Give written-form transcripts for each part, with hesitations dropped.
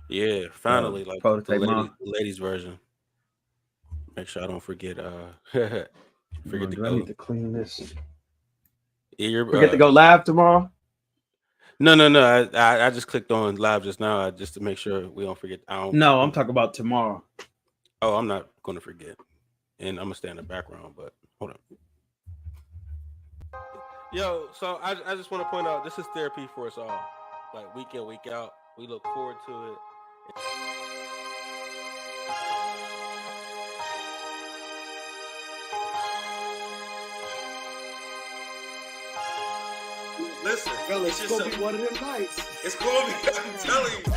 Yeah, finally, like the prototype model. ladies version. Make sure I don't forget. Forget to Do I need go. to clean this? Yeah, you're, Forget to go live tomorrow? no. I just clicked on live just now just to make sure we don't forget. I don't. No, I'm talking about tomorrow. Oh, I'm not going to forget, and I'm gonna stay in the background. But hold on. Yo, so I just want to point out this is therapy for us all. Like week in, week out. We look forward to it. Listen, Fellas, it's gonna be one of them nights. It's gonna be. I'm telling you.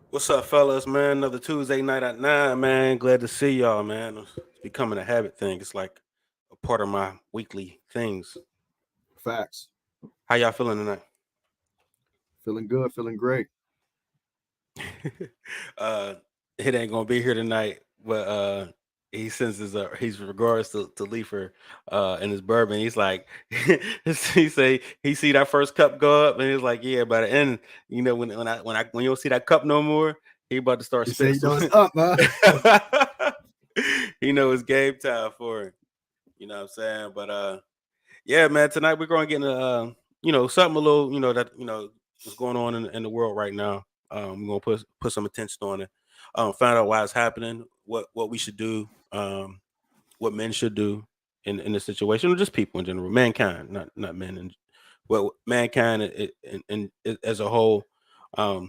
What's up, fellas, man? Another Tuesday night at 9, man. Glad to see y'all, man. It's becoming a habit thing. It's like a part of my weekly things. Facts. How y'all feeling tonight? Feeling good, feeling great. It ain't gonna be here tonight, but he sends his regards to Leifer and his bourbon. He's like he say he see that first cup go up and he's like, yeah, by the end, you know, when you don't see that cup no more, he about to start You say spitting you know some. it's up, huh? He know it's game time for him. You know what I'm saying? But yeah, man, tonight we're gonna get into something a little, that what's going on in the world right now. We're gonna put some attention on it. Find out why it's happening, what we should do, what men should do in this situation, or just people in general, mankind, not men, and well, mankind as a whole. A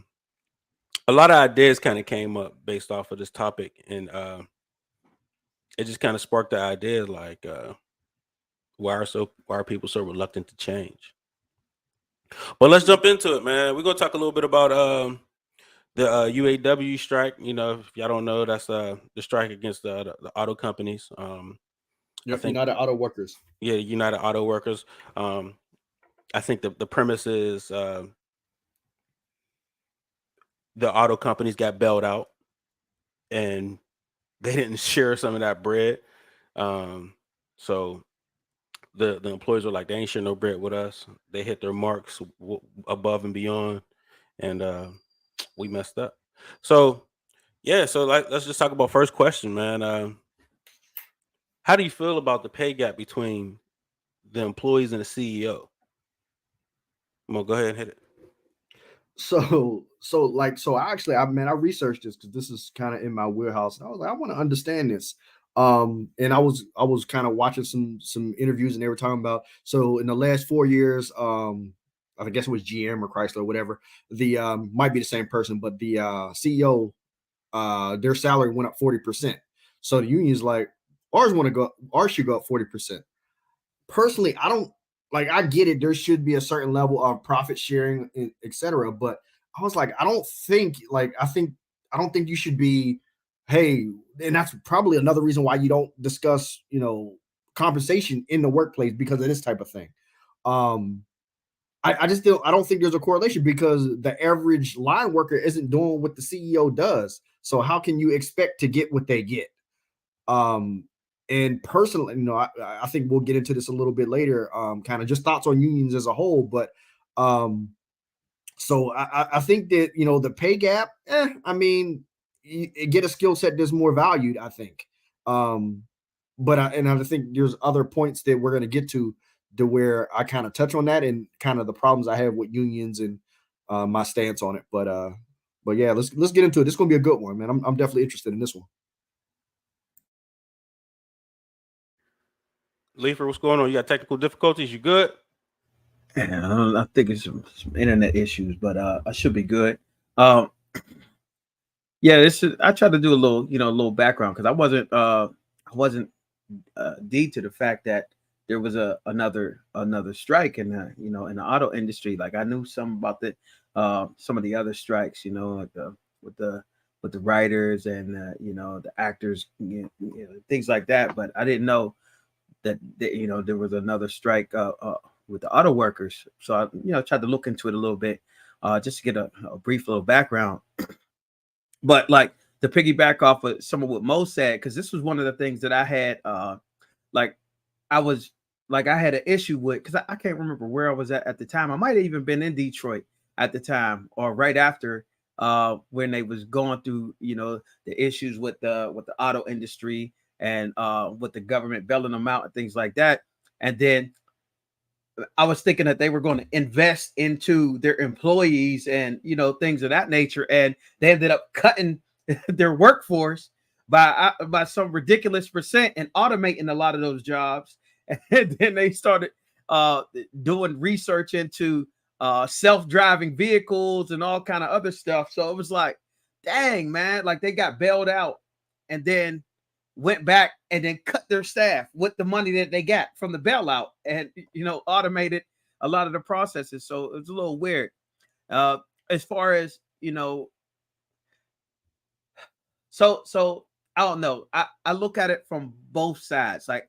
lot of ideas kind of came up based off of this topic, and it just kind of sparked the idea like, why are people so reluctant to change? But let's jump into it, man. We're gonna talk a little bit about the UAW strike. You know, if y'all don't know, that's the strike against the auto companies. I Yep, think, United Auto Workers. yeah, United Auto Workers. I think the premise is the auto companies got bailed out and they didn't share some of that bread. So the employees were like, they ain't share no bread with us. They hit their marks above and beyond, and we messed up. So yeah, so let's just talk about first question, man. How do you feel about the pay gap between the employees and the CEO? I'm gonna go ahead and hit it. I researched this because this is kind of in my wheelhouse, and I was like, I want to understand this. And I was kind of watching some interviews, and they were talking about, so in the last 4 years, I guess it was GM or Chrysler or whatever, the might be the same person, but the CEO, their salary went up 40%. So the union's like, ours should go up 40%. Personally, I don't, like, I get it. There should be a certain level of profit sharing, etc. But I was like, I don't think you should be, hey, and that's probably another reason why you don't discuss, compensation in the workplace because of this type of thing. Um, I don't think there's a correlation because the average line worker isn't doing what the CEO does. So how can you expect to get what they get? Um, and personally, I think we'll get into this a little bit later. Kind of just thoughts on unions as a whole, but um, so I think that the pay gap. I mean, you get a skill set that's more valued. I think, um, but I think there's other points that we're going to get to where I kind of touch on that and kind of the problems I have with unions and my stance on it. But yeah, let's get into it. This is going to be a good one, man. I'm definitely interested in this one. Leifer, what's going on? You got technical difficulties? You good? Yeah, I think it's some internet issues, but I should be good. Um, yeah, I tried to do a little background because I wasn't deep to the fact that there was another strike in the in the auto industry. Like I knew some about the some of the other strikes, like with the writers and the actors, things like that. But I didn't know that there was another strike with the auto workers. So I tried to look into it a little bit just to get a brief little background. But like to piggyback off of some of what Mo said, because this was one of the things that I had like I was like I had an issue with, because I can't remember where I was at the time. I might have even been in Detroit at the time or right after when they was going through the issues with the auto industry and with the government bailing them out and things like that. And then I was thinking that they were going to invest into their employees and things of that nature, and they ended up cutting their workforce by some ridiculous percent and automating a lot of those jobs. And then they started doing research into self-driving vehicles and all kind of other stuff. So it was like, dang, man, like they got bailed out and then went back and then cut their staff with the money that they got from the bailout and automated a lot of the processes. So it was a little weird. As far as so I don't know. I look at it from both sides. Like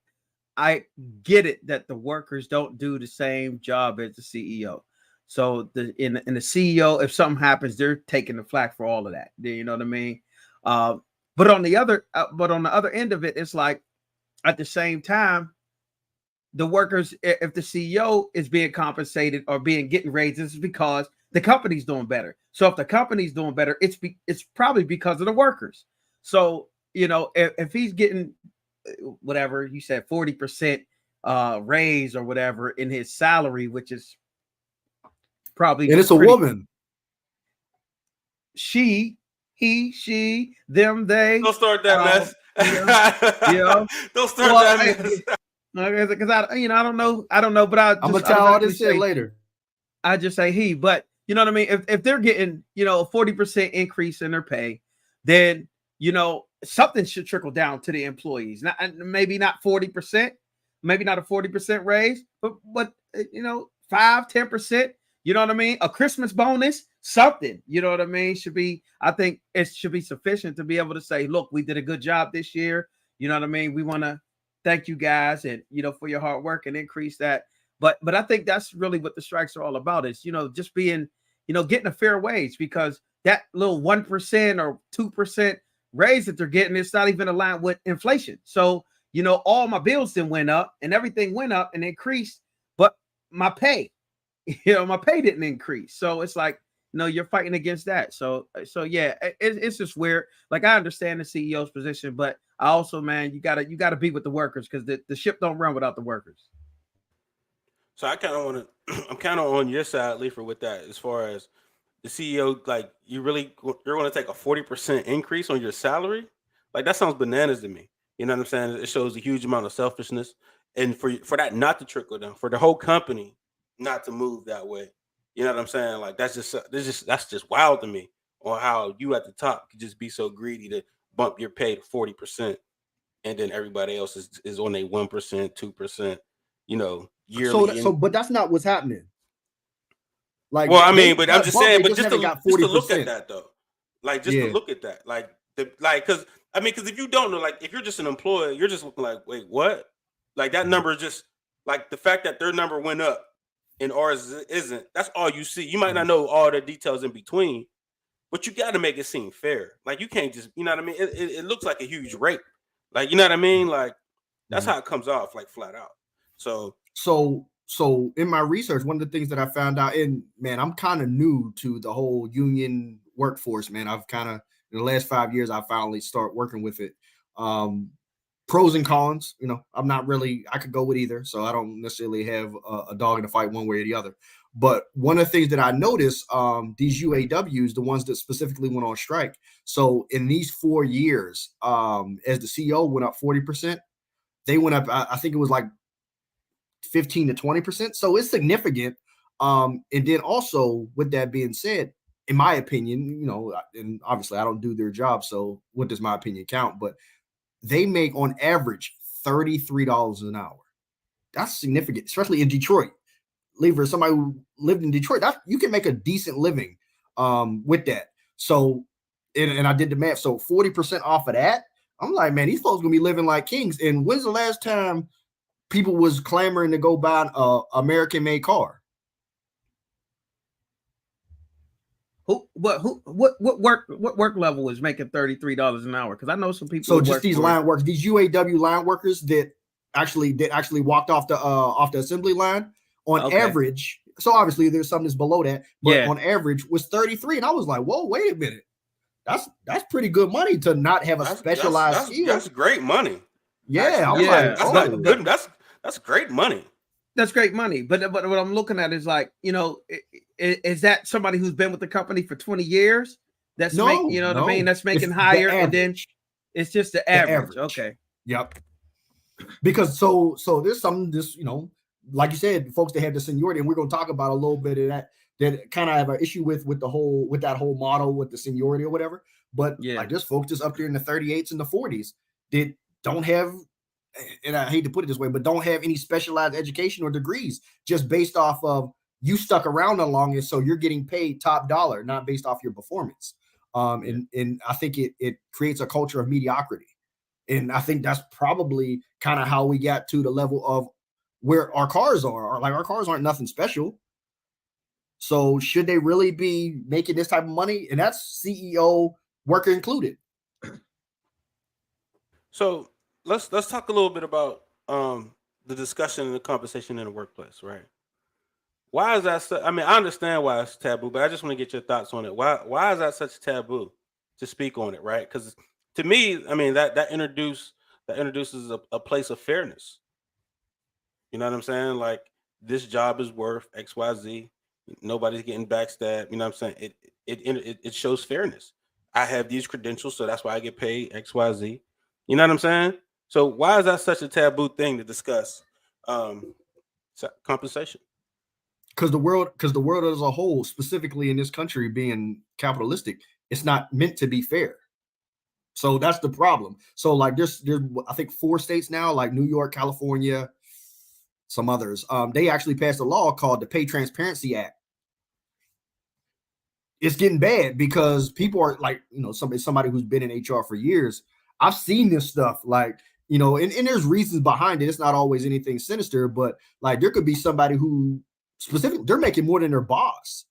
I get it that the workers don't do the same job as the CEO. So in the CEO, if something happens, they're taking the flack for all of that. You know what I mean? But on the other end of it, it's like at the same time, the workers, if the CEO is being compensated or getting raises, it's because the company's doing better. So if the company's doing better, it's probably because of the workers. So if he's getting whatever you said 40% raise or whatever in his salary, which is probably, and it's a woman. She, he, she, them, they. Don't start that mess. Don't start that mess. Because I don't know, but I'm gonna tell all this shit later. I just say he, but you know what I mean. If they're getting a 40% increase in their pay, then something should trickle down to the employees. Not maybe not 40%, maybe not a 40% raise, but 5-10%. You know what I mean? A Christmas bonus, something, you know what I mean? I think it should be sufficient to be able to say, look, we did a good job this year. You know what I mean? We want to thank you guys and, for your hard work and increase that. But I think that's really what the strikes are all about is, just being, getting a fair wage, because that little 1% or 2% raise that they're getting, it's not even aligned with inflation. So, all my bills then went up and everything went up and increased, but my pay, my pay didn't increase. So it's like, you're fighting against that. So yeah, it's just weird. Like I understand the CEO's position, but I also, man, you gotta be with the workers, because the ship don't run without the workers. So I kind of want to, I'm kind of on your side, Leifer, with that. As far as the CEO, like you're going to take a 40% increase on your salary. Like that sounds bananas to me. You know what I'm saying? It shows a huge amount of selfishness, and for that not to trickle down, for the whole company not to move that way. You know what I'm saying? Like that's just wild to me, on how you at the top could just be so greedy to bump your pay to 40%, and then everybody else is on a 1%, 2%, yearly. But that's not what's happening. Like, well, I mean, but I'm just saying, but just to look at that though, like just to look at that, because if you don't know, like if you're just an employee, you're just looking like, wait, what? Like that number is just like the fact that their number went up and ours isn't. That's all you see. You might not know all the details in between, but you got to make it seem fair. Like you can't just, you know what I mean? It looks like a huge rape. Like, you know what I mean? Like that's how it comes off, like flat out. So in my research, one of the things that I found out, and man, I'm kind of new to the whole union workforce, man. I've kind of, in the last 5 years, I finally start working with it. Pros and cons, I'm not really, I could go with either. So I don't necessarily have a dog in the fight one way or the other. But one of the things that I noticed, these UAWs, the ones that specifically went on strike. So in these 4 years, as the CEO went up 40%, they went up, I think it was like 15 to 20%. So it's significant. And then also, with that being said, in my opinion, and obviously I don't do their job, so what does my opinion count? But they make on average $33 an hour. that's significant, especially in Detroit. For somebody who lived in Detroit, that you can make a decent living with that. So, and I did the math. So 40% off of that, I'm like, man, these folks gonna be living like kings. And when's the last time people was clamoring to go buy an American-made car? What work level is making $33 an hour? Because I know some people. So just these line workers, these UAW line workers that actually walked off the assembly line on average. So obviously there's something that's below that, but on average was 33. And I was like, whoa, wait a minute. That's pretty good money to not have a specialized skill. That's great money. Yeah, that's great money. That's great money. But what I'm looking at is like, is that somebody who's been with the company for 20 years? That's what I mean? That's making higher, and then it's just the average. Okay. Yep. Because so there's some like you said, folks that have the seniority, and we're going to talk about a little bit of that kind of have an issue with that whole model with the seniority or whatever. But like there's folks just up there in the 38s and the 40s that don't have, and I hate to put it this way, but don't have any specialized education or degrees, just based off of you stuck around the longest, so you're getting paid top dollar, not based off your performance. And I think it creates a culture of mediocrity. And I think that's probably kind of how we got to the level of where our cars are. Like our cars aren't nothing special. So should they really be making this type of money? And that's CEO worker included. So let's talk a little bit about the discussion and the compensation in the workplace, right? Why is that? I mean, I understand why it's taboo, but I just want to get your thoughts on it. Why is that such taboo to speak on it, right? Because to me, I mean that introduces a place of fairness. You know what I'm saying? Like this job is worth XYZ. Nobody's getting backstabbed. You know what I'm saying? It shows fairness. I have these credentials, so that's why I get paid XYZ. You know what I'm saying? So why is that such a taboo thing to discuss compensation? Because the world as a whole, specifically in this country being capitalistic, it's not meant to be fair. So that's the problem. So like there's I think 4 states now, like New York, California, some others. They actually passed a law called the Pay Transparency Act. It's getting bad because people are like, somebody who's been in HR for years. I've seen this stuff, like, and there's reasons behind it. It's not always anything sinister, but like there could be somebody who specifically they're making more than their boss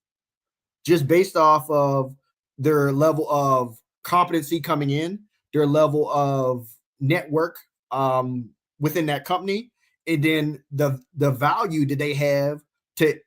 just based off of their level of competency coming in, their level of network within that company, and then the value that they have to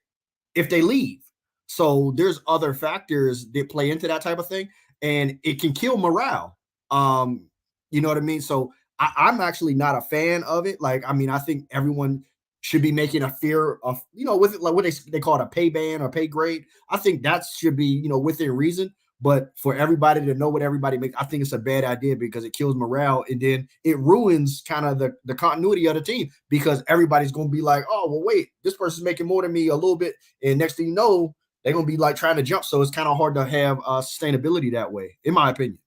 if they leave. So there's other factors that play into that type of thing, and it can kill morale. You know what I mean? So I'm actually not a fan of it. Like, I mean, I think everyone should be making a fear of, with it, like what they call it a pay band or pay grade. I think that should be, within reason. But for everybody to know what everybody makes, I think it's a bad idea because it kills morale, and then it ruins kind of the continuity of the team because everybody's going to be like, oh, well, wait, this person's making more than me a little bit. And next thing you know, they're going to be like trying to jump. So it's kind of hard to have sustainability that way, in my opinion.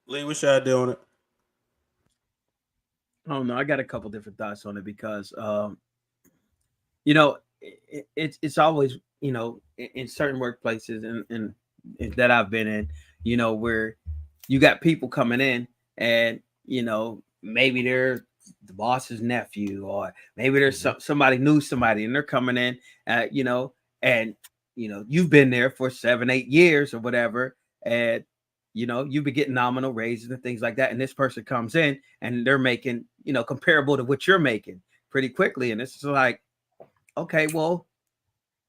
Lee, what's your idea on it? I don't know. I got a couple different thoughts on it because, it's always, in certain workplaces and that I've been in, where you got people coming in and, maybe they're the boss's nephew, or maybe there's somebody and they're coming in, and you've been there for 7-8 years or whatever. And, you've been getting nominal raises and things like that. And this person comes in and they're making, comparable to what you're making pretty quickly. And it's like, okay, well,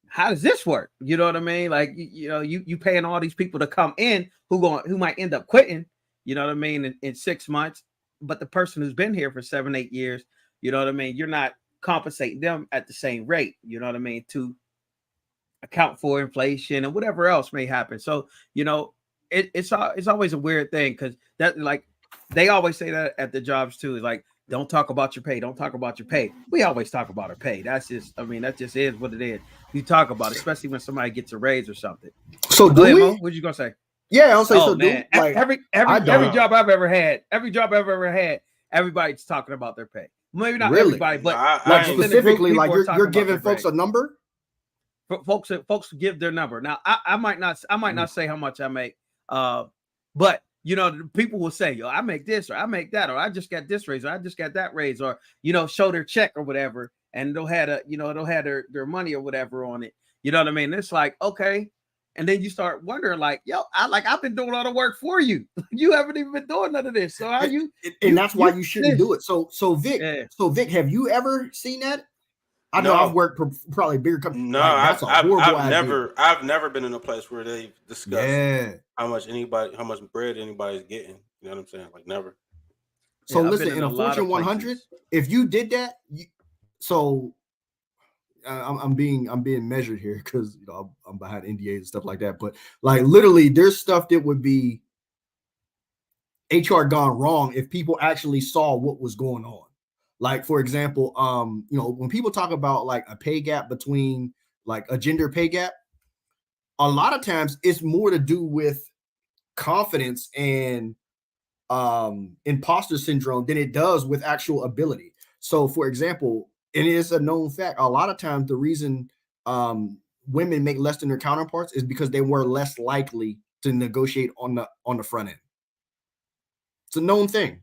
how does this work? You know what I mean? Like, you paying all these people to come in who might end up quitting, you know what I mean, in 6 months. But the person who's been here for 7-8 years, you know what I mean, you're not compensating them at the same rate, you know what I mean, to account for inflation and whatever else may happen. So, it's always a weird thing because that, like, they always say that at the jobs too, is like, don't talk about your pay. Don't talk about your pay. We always talk about our pay. That just is what it is. You talk about it, especially when somebody gets a raise or something. So what you gonna say? Yeah, I'll say so. Man. Every job I've ever had, everybody's talking about their pay. Maybe not Really? everybody, but Like I ain't- within the group, specifically, people like are talking you're about giving their folks pay. a number. Folks give their number. Now, I might not say how much I make, but you know, people will say, "Yo, I make this, or I make that, or I just got this raise, or I just got that raise," or you know, show their check or whatever, and they'll have their money or whatever on it. You know what I mean? It's like, okay, and then you start wondering, like, yo, I've been doing all the work for you. You haven't even been doing none of this. So how and that's why you shouldn't do it. So Vic, Yeah. Vic, have you ever seen that? I know No. I've worked for probably bigger companies. No, Like, that's a horrible idea. I've never been in a place where they discuss Yeah. how much bread anybody's getting. You know what I'm saying? Like never. So I've listen, been in a lot of Fortune 100, places. if you did that, I'm being measured here because you know I'm behind NDAs and stuff like that. But like literally, there's stuff that would be HR gone wrong if people actually saw what was going on. Like for example, you know, when people talk about like a pay gap between like a gender pay gap, a lot of times it's more to do with confidence and imposter syndrome than it does with actual ability. So for example, and it's a known fact, a lot of times the reason women make less than their counterparts is because they were less likely to negotiate on the front end. It's a known thing.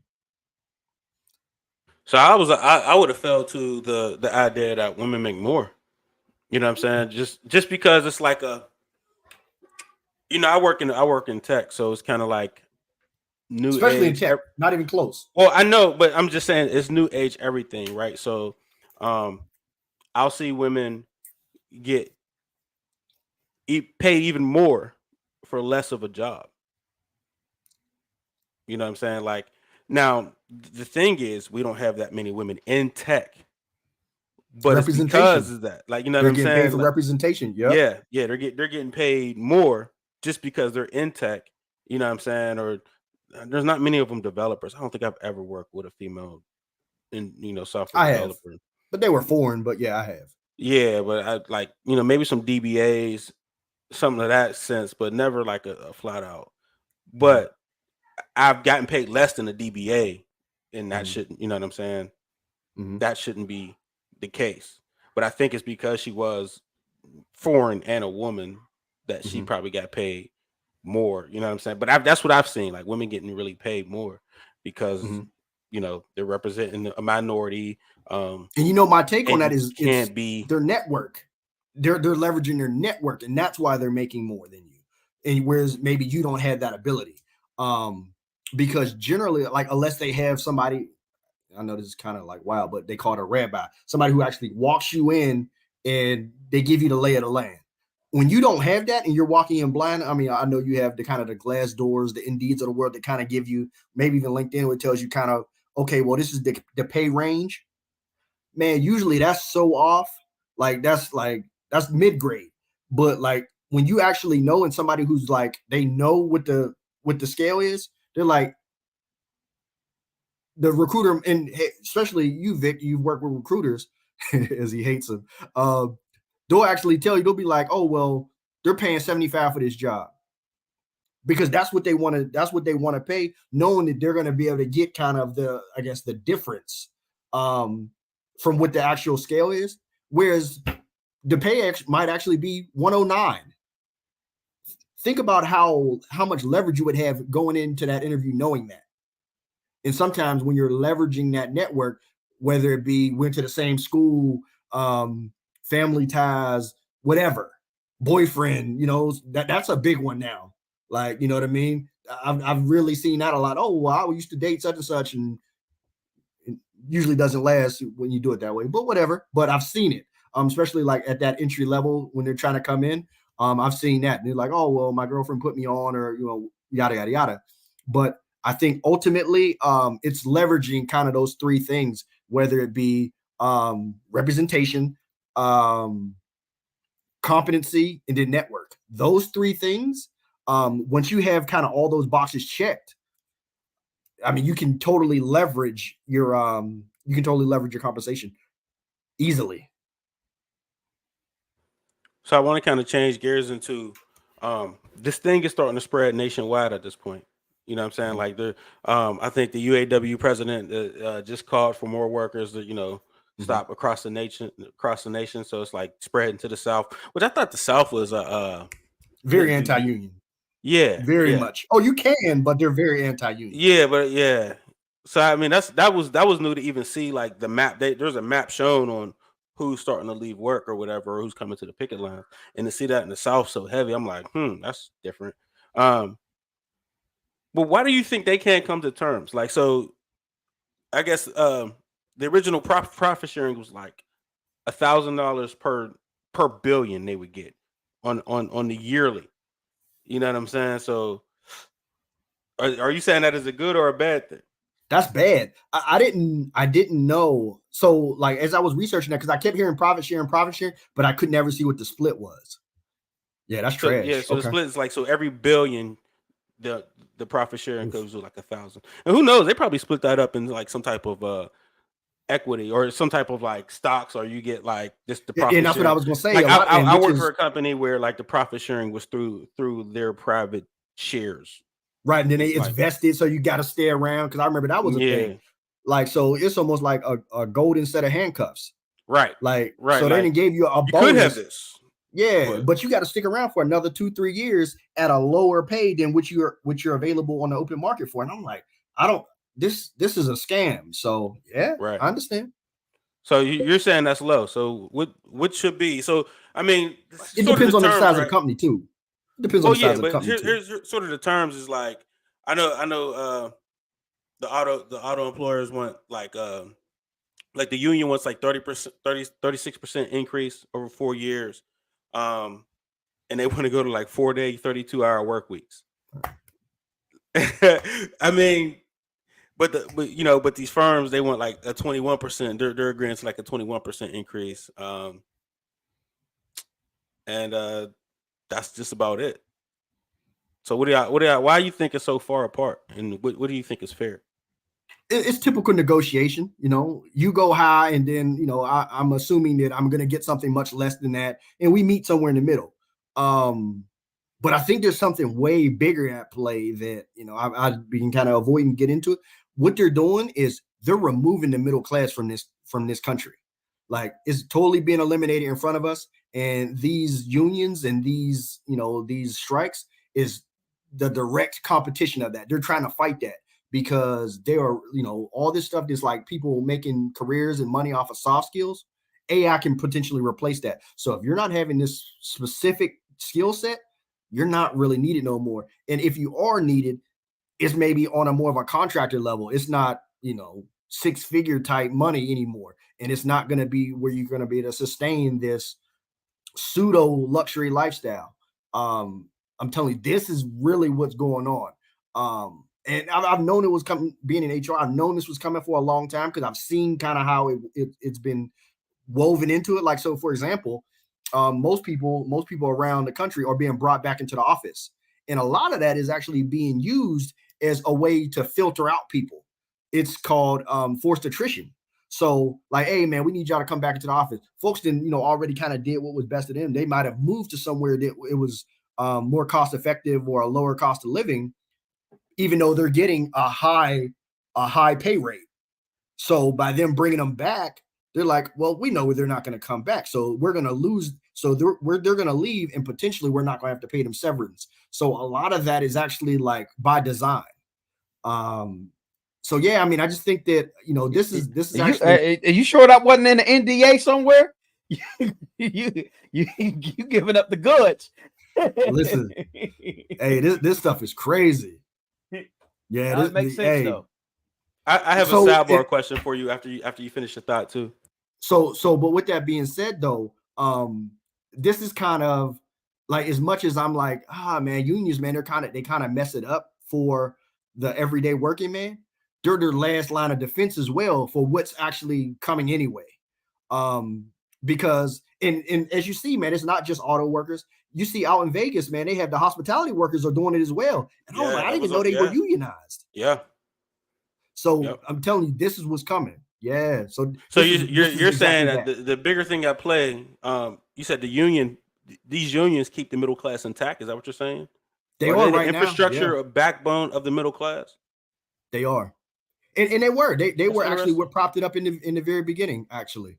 So I would have fell to the idea that women make more. You know what I'm saying? Just because it's like I work in tech, so it's kind of like new Especially age. in tech, not even close. Well, I know, but I'm just saying it's new age everything, right? So I'll see women get paid even more for less of a job. You know what I'm saying? Like now, the thing is, we don't have that many women in tech, but it's because Representation. of that. Like, you know what They're I'm getting paid saying? for Like, representation. Yep. yeah, they're getting paid more just because they're in tech. You know what I'm saying? Or there's not many of them developers. I don't think I've ever worked with a female software I have, developer. but they were foreign. But yeah, I have. Yeah, but I like maybe some DBAs, something of that sense, but never like a flat out. But I've gotten paid less than a DBA, and that shouldn't, you know what I'm saying? That shouldn't be the case. But I think it's because she was foreign and a woman that she probably got paid more. You know what I'm saying? But that's what I've seen, like women getting really paid more because they're representing a minority. And you know, my take on and that you is can't it's be their network. They're leveraging their network, and that's why they're making more than you. And whereas maybe you don't have that ability, because generally, like unless they have somebody, I know this is kind of like wild, but they call it a rabbi, somebody who actually walks you in and they give you the lay of the land. When you don't have that and you're walking in blind, I mean, I know you have the kind of the glass doors, the Indeeds of the world that kind of give you, maybe even LinkedIn, which tells you kind of, okay, well, this is the pay range. Man, usually that's so off. That's mid grade. But like when you actually know, and somebody who's like they know what the scale is, they're like the recruiter, and especially you, Vic, you've worked with recruiters as he hates them. They'll actually tell you, they'll be like, oh well, they're paying 75 for this job because that's what they want to pay, knowing that they're going to be able to get kind of the difference from what the actual scale is, whereas the pay might actually be 109. Think about how much leverage you would have going into that interview knowing that. And sometimes when you're leveraging that network, whether it be went to the same school, family ties, whatever, boyfriend, that's a big one now. Like, you know what I mean? I've really seen that a lot. Oh, well, I used to date such and such, and it usually doesn't last when you do it that way, but whatever. But I've seen it, especially like at that entry level when they're trying to come in. I've seen that. And they're like, oh, well, my girlfriend put me on, or, yada, yada, yada. But I think ultimately it's leveraging kind of those three things, whether it be representation, competency, and then network. Those three things, once you have kind of all those boxes checked, I mean, you can totally leverage your compensation easily. So I want to kind of change gears into this thing is starting to spread nationwide at this point. You know what I'm saying? Like I think the UAW president just called for more workers to, stop across the nation. So it's like spreading to the South, which I thought the South was very anti-union. Yeah, very much. Oh, you can, but they're very anti-union. Yeah, but yeah. So I mean, that was new to even see, like the map. There's a map shown on who's starting to leave work or whatever, or who's coming to the picket line, and to see that in the South so heavy, I'm like, that's different. But why do you think they can't come to terms? Like, so I guess the original profit sharing was like $1,000 per billion they would get on the yearly. You know what I'm saying? So are you saying that is a good or a bad thing? That's bad. I didn't know. So like as I was researching that, because I kept hearing profit sharing, but I could never see what the split was. Yeah, that's trash. Yeah, so the split is like, so every billion, the profit sharing goes to like 1,000. And who knows? They probably split that up in like some type of equity or some type of like stocks, or you get like this the profit. And that's sharing. what I was gonna say. Like I work for a company where like the profit sharing was through their private shares. Right, and then it's vested, so you got to stay around, because I remember that was a thing. Like, so it's almost like a golden set of handcuffs. Right. So they didn't give you a bonus. You could have this. Yeah, but you got to stick around for another 2-3 years at a lower pay than which you're available on the open market for. And I'm like, this is a scam. So yeah, right. I understand. So you're saying that's low. So what should be? So I mean, it depends on the size of the company too. It depends on the size of the company. Here's sort of the terms is like, I know the auto employers want like the union wants like 36% increase over 4 years. And they want to go to like 4-day, 32-hour work weeks. I mean, but these firms, they want like a 21%. They're agreeing to like a 21% increase. And that's just about it. So why do you think it's so far apart? And what do you think is fair? It's typical negotiation. You go high, and then I'm assuming that I'm going to get something much less than that, and we meet somewhere in the middle. But I think there's something way bigger at play that I've been kind of avoiding get into it. What they're doing is they're removing the middle class from this country. Like, it's totally being eliminated in front of us, and these unions and these strikes is the direct competition of that. They're trying to fight that, because they are, all this stuff is like people making careers and money off of soft skills. AI can potentially replace that. So if you're not having this specific skill set, you're not really needed no more. And if you are needed, it's maybe on a more of a contractor level. It's not, 6-figure type money anymore. And it's not going to be where you're going to be able to sustain this pseudo luxury lifestyle. I'm telling you, this is really what's going on. And I've known it was coming, being in HR. I've known this was coming for a long time, because I've seen kind of how it's been woven into it. Like, so for example, most people around the country are being brought back into the office. And a lot of that is actually being used as a way to filter out people. It's called forced attrition. So like, hey man, we need y'all to come back into the office. Folks didn't, already kind of did what was best of them. They might have moved to somewhere that it was more cost effective or a lower cost of living, even though they're getting a high pay rate. So by them bringing them back, they're like, well, we know they're not going to come back. So we're going to lose. So they're going to leave, and potentially we're not going to have to pay them severance. So a lot of that is actually like by design. So yeah, I mean, I just think that, this is actually. Are you sure that wasn't in the NDA somewhere? you giving up the goods. Listen, hey, this stuff is crazy. Yeah, this makes sense though. I have a sidebar question for you after you finish your thought too. So, but with that being said, though, this is kind of like, as much as I'm like, man, unions, man, they kind of mess it up for the everyday working man. They're their last line of defense as well for what's actually coming anyway. Because and as you see, man, it's not just auto workers. You see out in Vegas, man, they have the hospitality workers are doing it as well. And I didn't even know they were unionized. Yeah. So I'm telling you, this is what's coming. Yeah. So you're saying that the bigger thing at play, you said these unions keep the middle class intact. Is that what you're saying? They Are are they the right now. infrastructure Yeah, or backbone of the middle class? they are. And they were. They That's were actually interesting. what propped it up in the very beginning, actually.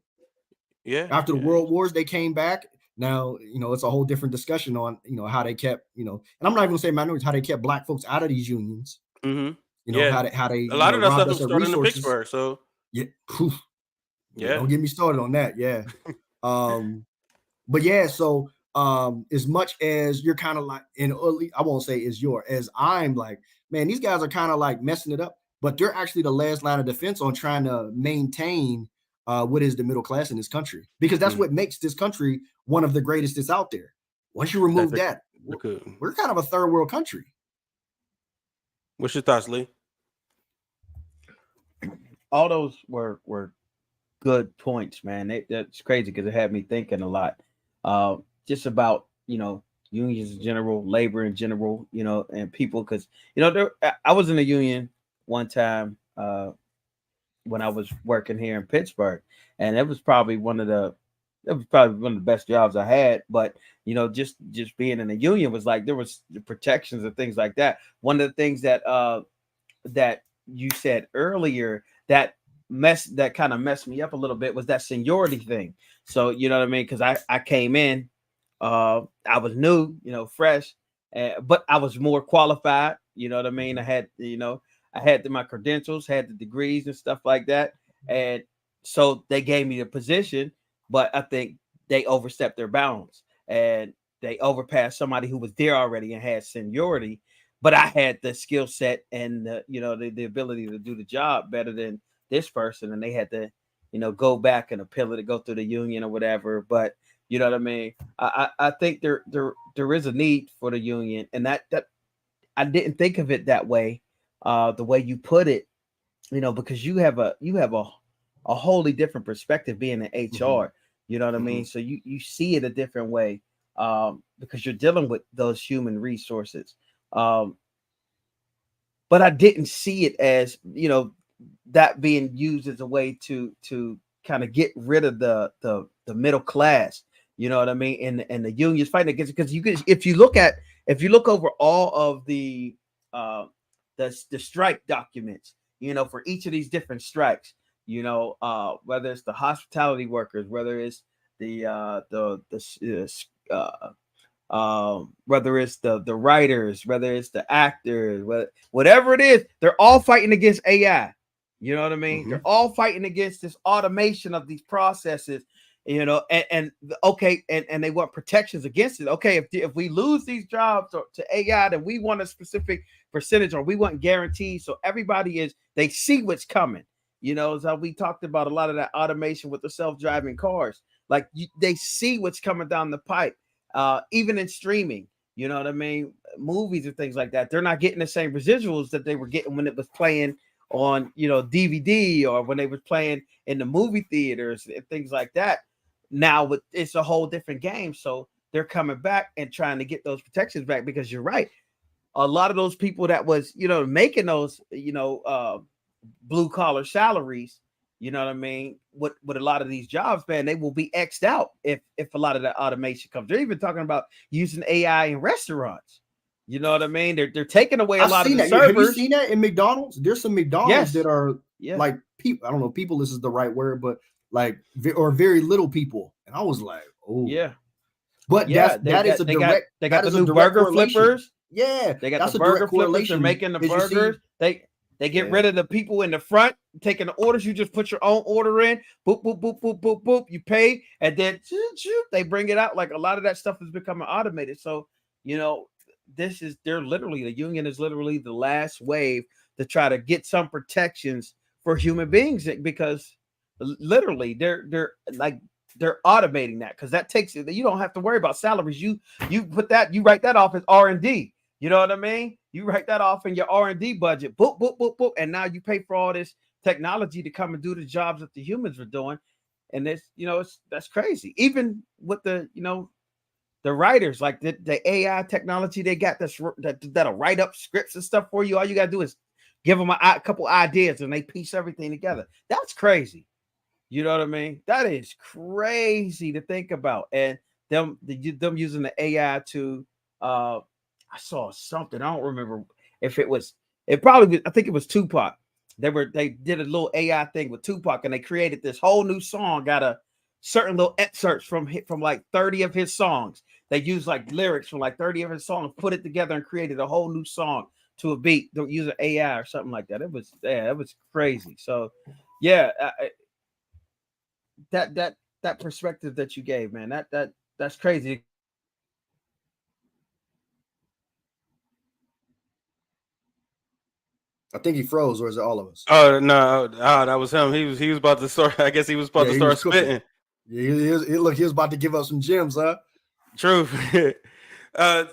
Yeah, After the yeah. world wars, they came back. Now, it's a whole different discussion on, how they kept, and I'm not even gonna say minorities, how they kept black folks out of these unions, Mm-hmm. Yeah. how they, A lot of that robbed stuff us was of started in resources. Pittsburgh. So Yeah. Phew. Yeah, yeah. don't get me started on that. Yeah. Um, but yeah, so as much as you're kind of like in early, I won't say is your as I'm like, man, these guys are kind of like messing it up, but they're actually the last line of defense on trying to maintain what is the middle class in this country, because that's Mm. what makes this country one of the greatest that's out there. Once you That remove they, that, they could. we're kind of a third world country. What's your thoughts, Lee? All those were good points, man. That's crazy because it had me thinking a lot, just about unions in general, labor in general, and people. Because I was in a union one time when I was working here in Pittsburgh, and it was probably one of the best jobs I had. But just being in a union was like there was the protections and things like that. One of the things that you said earlier that kind of messed me up a little bit was that seniority thing. So you know what I mean? Because I came in, I was new, fresh, but I was more qualified. You know what I mean? I had my credentials, had the degrees and stuff like that, and so they gave me the position. But I think they overstepped their bounds and they overpassed somebody who was there already and had seniority, but I had the skill set and the ability to do the job better than this person, and they had to go back and appeal it to go through the union or whatever. But you know what I mean. I think there is a need for the union, and that I didn't think of it that way, the way you put it, because you have a wholly different perspective being in Mm-hmm. HR. You know what I Mm-hmm. mean. So you see it a different way, because you're dealing with those human resources. Um, but I didn't see it as that being used as a way to kind of get rid of the middle class. You know what I mean? And the unions fighting against it, because if you look over all of uh the strike documents, for each of these different strikes, whether it's the hospitality workers, whether it's whether it's the writers, whether it's the actors, whatever it is, they're all fighting against AI. You know what I mean? Mm-hmm. They're all fighting against this automation of these processes. Okay, and they want protections against it. Okay, if we lose these jobs to AI, then we want a specific percentage, or we want guarantees. So they see what's coming. So we talked about a lot of that automation with the self-driving cars. Like they see what's coming down the pipe. Even in streaming, you know what I mean, movies and things like that, they're not getting the same residuals that they were getting when it was playing on DVD, or when they were playing in the movie theaters and things like that. Now it's a whole different game, so they're coming back and trying to get those protections back, because you're right, a lot of those people that was making those blue collar salaries, you know what I mean, with a lot of these jobs, man, they will be X'd out if a lot of that automation comes. They're even talking about using AI in restaurants. You know what I mean? They're taking away a I've lot of seen the that. Have you servers. seen that in McDonald's? There's some McDonald's that Yes. are Yeah. like people. I don't know, people. This is the right word, but like or very little people. And I was like, oh, Yeah. but Yeah. that is a direct They that got the is a new direct burger correlation. flippers. Yeah, They got the that's a burger direct flippers. They're correlation. making the As you see, burgers. They get yeah, rid of the people in the front taking the orders. You just put your own order in. Boop, boop, boop, boop, boop, boop. You pay, and then they bring it out. Like a lot of that stuff is becoming automated. So, the union is literally the last wave to try to get some protections for human beings, because literally they're automating that, because that takes it. You don't have to worry about salaries. You write that off as R&D. You know what I mean? You write that off in your R&D budget. Boop, boop, boop, boop. And now you pay for all this technology to come and do the jobs that the humans were doing. And that's crazy. Even with the writers, like the AI technology they got that'll write up scripts and stuff for you. All you got to do is give them a couple ideas and they piece everything together. That's crazy. You know what I mean? That is crazy to think about. And them using the AI to I saw something. I don't remember if it was. It probably. I think it was Tupac. They did a little AI thing with Tupac, and they created this whole new song. Got a certain little excerpts from like 30 of his songs. They used like lyrics from like 30 of his songs, put it together, and created a whole new song to a beat. Don't use an AI or something like that. It was crazy. So yeah, that perspective that you gave, man, that's crazy. I think he froze, or is it all of us? Oh no, that was him. He was about to start. I guess he was about to start spitting. Yeah, he was about to give up some gems, huh? True. A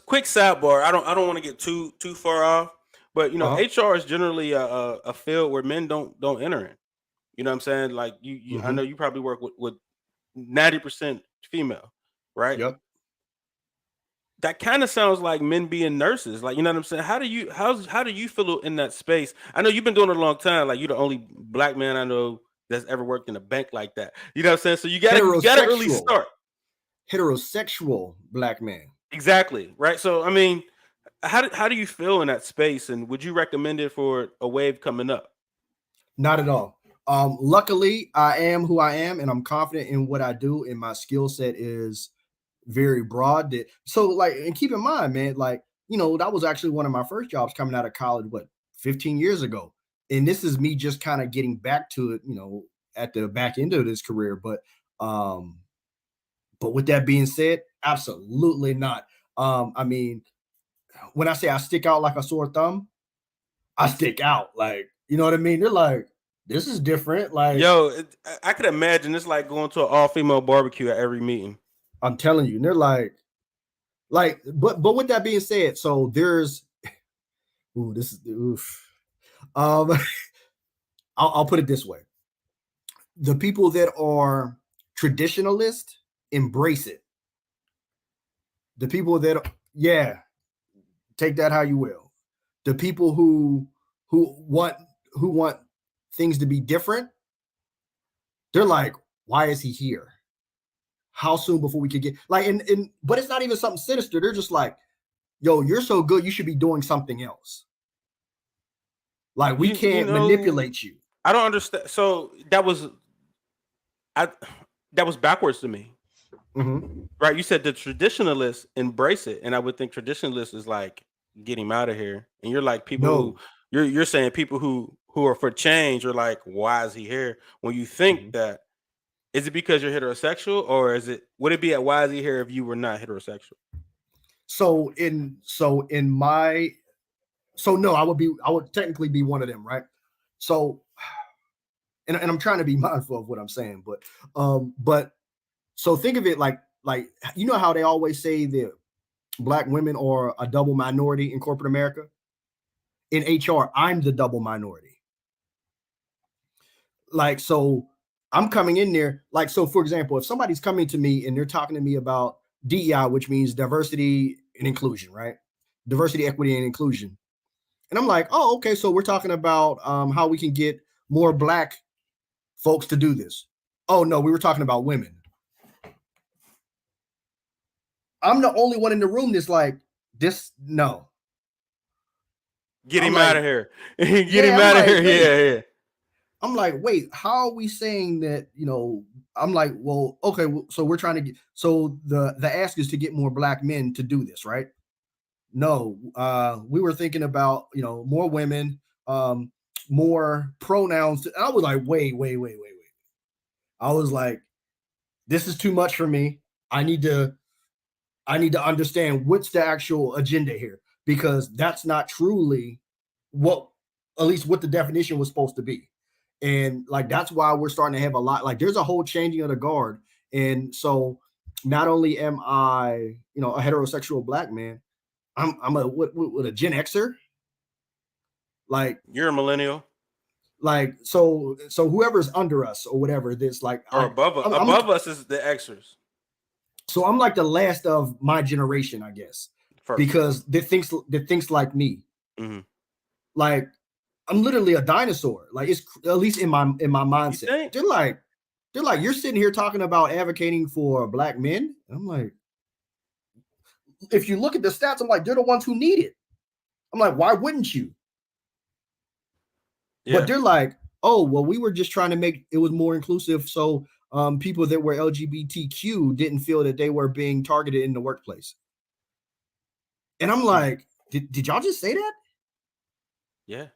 quick sidebar. I don't want to get too far off, but HR is generally a field where men don't enter in. You know what I'm saying? Like you I know you probably work with 90% female, right? Yep. That kind of sounds like men being nurses. Like, you know what I'm saying? How do you feel in that space? I know you've been doing it a long time. Like, you're the only black man I know that's ever worked in a bank like that. You know what I'm saying? So you gotta really start. Heterosexual black man. Exactly. Right. So I mean, how do you feel in that space, and would you recommend it for a wave coming up? Not at all. Luckily, I am who I am, and I'm confident in what I do, and my skill set is very broad. So, like, and keep in mind, man, like, that was actually one of my first jobs coming out of college, 15 years ago. And this is me just kind of getting back to it, at the back end of this career. But with that being said, absolutely not. I mean, when I say I stick out like a sore thumb, I stick out. Like, you know what I mean? They're like, this is different. Like, yo, I could imagine it's like going to an all-female barbecue at every meeting. I'm telling you, and they're like, but with that being said, so there's, I'll put it this way: the people that are traditionalist embrace it. The people that, take that how you will. The people who want things to be different, they're like, why is he here? How soon before we could get like, but it's not even something sinister. They're just like, yo, you're so good, you should be doing something else. Like, we can't manipulate you. I don't understand. So that was backwards to me. Right? You said the traditionalists embrace it, and I would think traditionalists is like, get him out of here. And you're like, people who you're saying people who are for change are like, why is he here? When you think that, is it because you're heterosexual, or would it be at why is he here if you were not heterosexual? No, I would technically be one of them, right? So, and I'm trying to be mindful of what I'm saying, but so think of it like you know how they always say that black women are a double minority in corporate America? In HR, I'm the double minority. Like, so I'm coming in there, like, so for example, if somebody's coming to me and they're talking to me about DEI, which means diversity and inclusion, right? Diversity, equity, and inclusion. And I'm like, oh, okay, so we're talking about how we can get more black folks to do this. Oh, no, we were talking about women. I'm the only one in the room that's like, this, no. Get him out of here. Get him out of here. Yeah. I'm like, wait, how are we saying that, I'm like, well, okay, so we're trying to get, so the ask is to get more black men to do this, right? No, we were thinking about, more women, more pronouns. I was like, wait. I was like, this is too much for me. I need to understand what's the actual agenda here, because that's not truly at least what the definition was supposed to be. And like, that's why we're starting to have a lot, like there's a whole changing of the guard. And so not only am I, a heterosexual black man, I'm a Gen Xer. Like, you're a millennial. Like, so whoever's under us or whatever, this like, or above us is the Xers. So I'm like the last of my generation, I guess, because that thinks like me. Like, I'm literally a dinosaur. Like, it's at least in my mindset. They're like, you're sitting here talking about advocating for black men. And I'm if you look at the stats, I'm like, they're the ones who need it. I'm like, why wouldn't you? Yeah. But they're like, oh, well, we were just trying to make it was more inclusive, so people that were LGBTQ didn't feel that they were being targeted in the workplace. And I'm like, did y'all just say that? Yeah.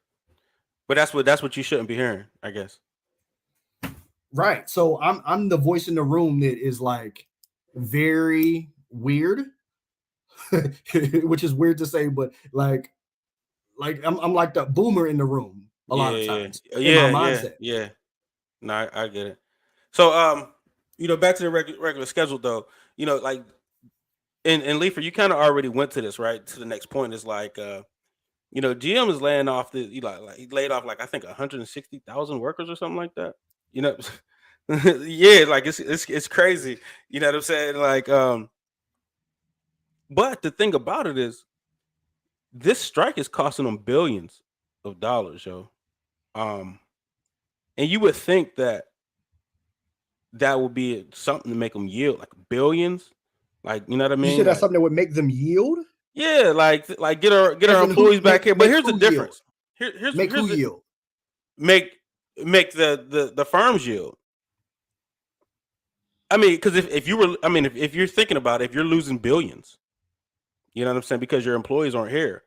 But that's what you shouldn't be hearing, I guess. Right. So I'm the voice in the room that is like very weird, which is weird to say, but like I'm like the boomer in the room a lot of times in my mindset. Yeah. No, I get it. So back to the regular schedule though. Like and Leifer, you kind of already went to this, right? To the next point is like GM is laying off he laid off like I think 160,000 workers or something like that. Yeah, like it's crazy. You know what I'm saying? Like but the thing about it is this strike is costing them billions of dollars, yo. And you would think that would be something to make them yield like billions. Like, you know what I mean? You said that's like, something that would make them yield? Yeah, like get our employees back here. But here's the difference. Here's who yield? Make the firms yield. I mean, because if you're thinking about it, if you're losing billions, you know what I'm saying, because your employees aren't here.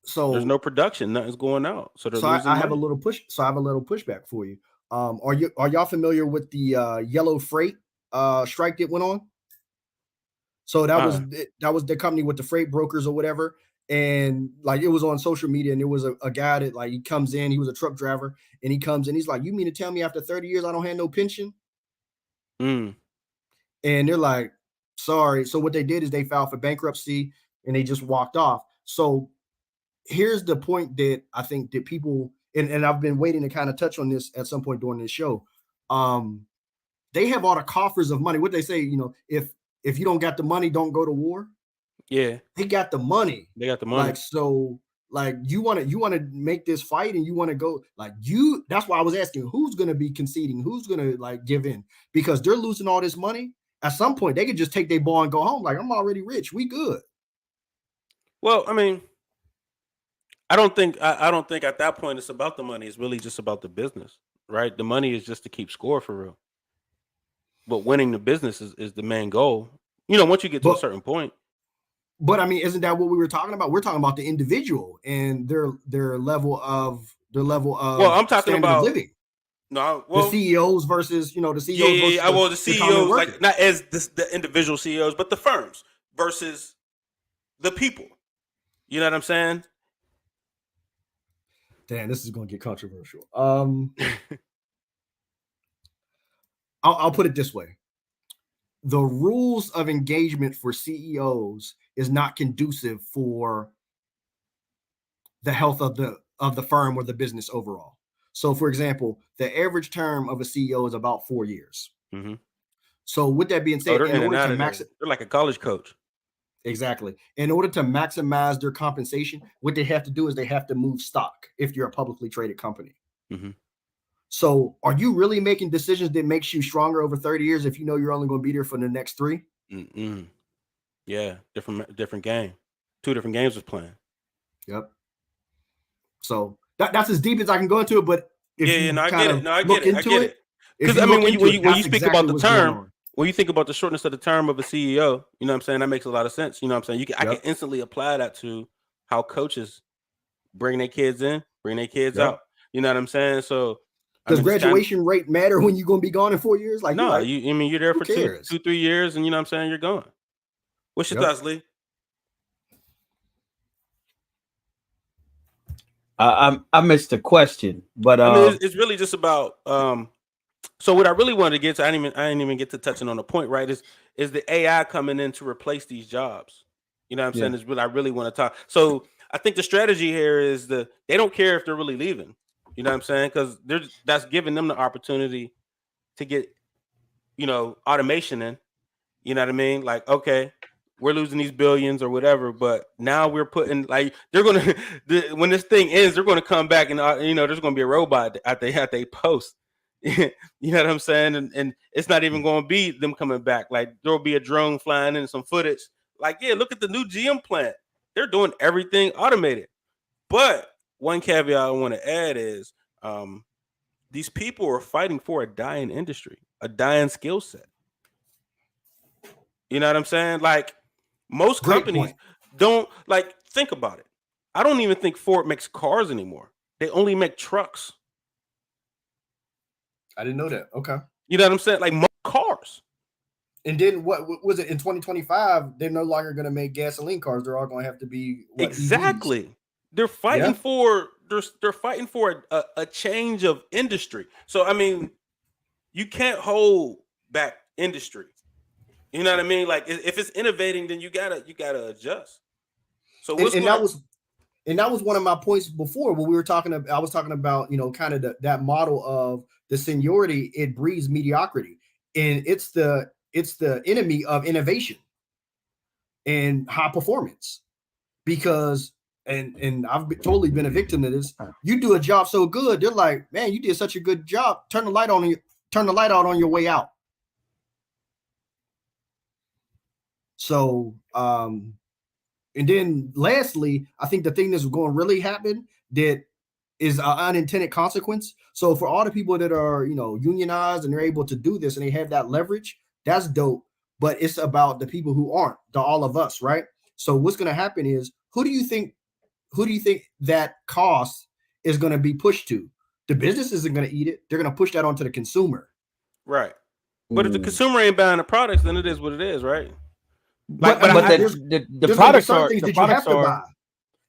So there's no production, nothing's going out. So they're losing I have a little pushback for you. Are y'all familiar with the yellow freight strike that went on? So that was the company with the freight brokers or whatever. And like it was on social media, and there was a guy that like he comes in, he was a truck driver, and he comes in, he's like, you mean to tell me after 30 years I don't have no pension? And they're like, sorry. So what they did is they filed for bankruptcy and they just walked off. So here's the point that I think that people, and I've been waiting to kind of touch on this at some point during this show. They have all the coffers of money. What they say, if you don't got the money, don't go to war. Yeah, they got the money. They got the money. Like, so like you want to make this fight and you want to go like you. That's why I was asking who's going to be conceding, who's going to like give in, because they're losing all this money. At some point, they could just take their ball and go home. Like, I'm already rich. We good. Well, I mean, I don't think at that point it's about the money. It's really just about the business, right? The money is just to keep score for real. But winning the business is the main goal. Once you get to a certain point. But I mean, isn't that what we were talking about? We're talking about the individual and their level of Well, I'm talking about living. No, well, the CEOs versus the CEOs. Yeah. Well, the CEOs, like not as the individual CEOs, but the firms versus the people. You know what I'm saying? Damn, this is going to get controversial. I'll put it this way. The rules of engagement for CEOs is not conducive for the health of the firm or the business overall. So, for example, the average term of a CEO is about 4 years. Mm-hmm. So, with that being said, in order to they're like a college coach. Exactly. In order to maximize their compensation, what they have to do is they have to move stock if you're a publicly traded company. Mm-hmm. So are you really making decisions that makes you stronger over 30 years if you know you're only going to be there for the next 3? Mm-mm. Yeah, different game. 2 different games was playing. Yep. So that's as deep as I can go into it, but if I get it. Because I mean, when you speak about the term, when you think about the shortness of the term of a CEO, you know what I'm saying, that makes a lot of sense. You know what I'm saying? I can instantly apply that to how coaches bring their kids in, bring their kids out. You know what I'm saying? So does graduation rate matter when you're going to be gone in 4 years? Like, no, you're there for 2-3 years, and you know what I'm saying, you're gone. What's your thoughts, Lee? I missed the question, but I mean, it's really just about so what I really wanted to get to, I didn't even get to touching on the point, right? Is the AI coming in to replace these jobs? You know what I'm saying? Is what I really want to talk. So I think the strategy here is they don't care if they're really leaving. You know what I'm saying? Because that's giving them the opportunity to get, automation in. You know what I mean? Like, okay, we're losing these billions or whatever, but now we're putting like they're gonna when this thing ends, they're gonna come back and there's gonna be a robot at they post. You know what I'm saying? And it's not even going to be them coming back. Like there'll be a drone flying in some footage. Like, yeah, look at the new GM plant. They're doing everything automated. But one caveat I want to add is these people are fighting for a dying industry, a dying skill set. You know what I'm saying? Like most Great companies point. don't like think about it. I don't even think Ford makes cars anymore. They only make trucks. I didn't know that. Okay. You know what I'm saying? Like most cars. And then what was it in 2025? They're no longer going to make gasoline cars. They're all going to have to be what, Exactly. EVs? They're fighting Yeah. for they're fighting for a change of industry. So I mean, you can't hold back industry. You know what I mean? Like if it's innovating, then you gotta adjust. So what's And gonna that was one of my points before when we were talking about, I was talking about, kind of that model of the seniority, it breeds mediocrity. And it's the enemy of innovation and high performance. Because and I've totally been a victim of this. You do a job so good, they're like, man, you did such a good job. Turn the light out on your way out. So and then lastly, I think the thing that's going to really happen that is an unintended consequence. So for all the people that are, unionized and they're able to do this and they have that leverage, that's dope. But it's about the people who aren't, all of us, right? So what's going to happen is, who do you think that cost is going to be pushed to? The business isn't going to eat it. They're going to push that onto the consumer. right? But if the consumer ain't buying the products, then it is what it is, right? But The products are things that you have to buy.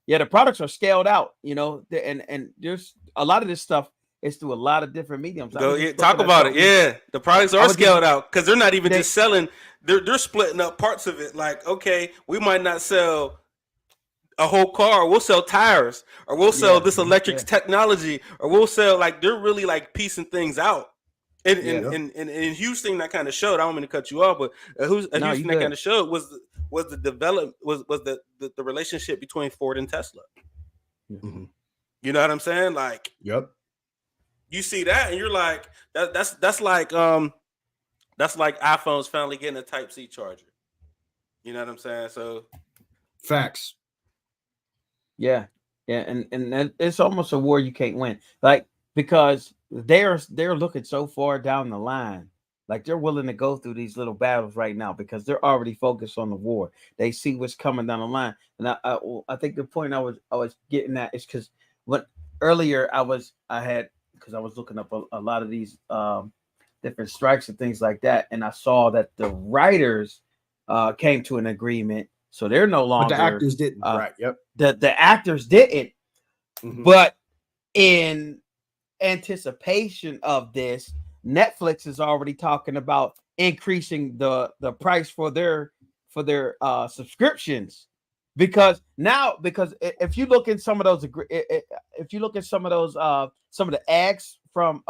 Yeah, the products are scaled out, and there's a lot of this stuff is through a lot of different mediums. Talk about it. Yeah, the products are scaled out because they're not even just selling. They're splitting up parts of it. Like, okay, we might not sell a whole car. We'll sell tires, or we'll sell this electric technology, or we'll sell like they're really like piecing things out. And in Houston, that kind of showed. I don't mean to cut you off, but Houston that kind of showed was the develop was the relationship between Ford and Tesla. Mm-hmm. You know what I'm saying? Like, yep. You see that, and you're like, that's like iPhones finally getting a Type-C charger. You know what I'm saying? So, facts. Yeah, and it's almost a war you can't win. Like, because they're looking so far down the line, like they're willing to go through these little battles right now because they're already focused on the war. They see what's coming down the line, and I think the point I was getting at is because when earlier I was looking up a lot of these different strikes and things like that, and I saw that the writers came to an agreement, so they're no longer. But the actors didn't, right? Yep. The actors didn't, but in anticipation of this, Netflix is already talking about increasing the price for their subscriptions because if you look at some of those some of the ads from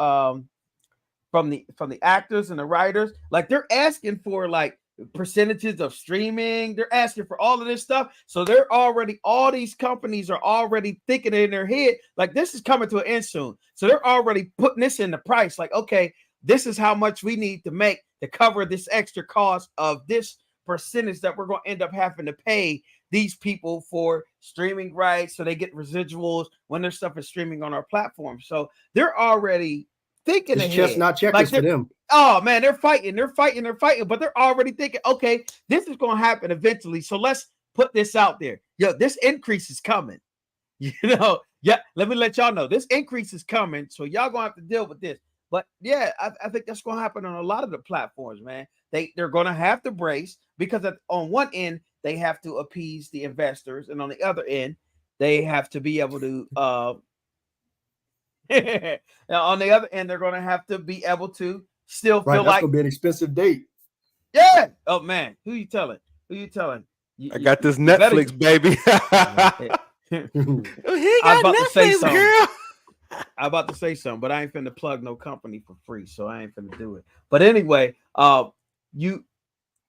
the actors and the writers, like they're asking for like percentages of streaming, they're asking for all of this stuff. So all these companies are already thinking in their head like this is coming to an end soon. So they're already putting this in the price, like, okay, this is how much we need to make to cover this extra cost of this percentage that we're going to end up having to pay these people for streaming rights, so they get residuals when their stuff is streaming on our platform. So they're already thinking ahead. Chestnut checkers for them. Oh man, they're fighting, but they're already thinking, okay, this is going to happen eventually. So let's put this out there. Yo, this increase is coming. Let me let y'all know this increase is coming. So y'all going to have to deal with this. But yeah, I think that's going to happen on a lot of the platforms, man. They're going to have to brace because on one end, they have to appease the investors. And on the other end, they have to be able to now, on the other end, they're going to have to be able to still feel that's like going to be an expensive date. Yeah. Oh man, who you telling? I got this Netflix, baby. I was about to say something. Girl. I'm about to say something, but I ain't finna plug no company for free, so I ain't finna do it. But anyway,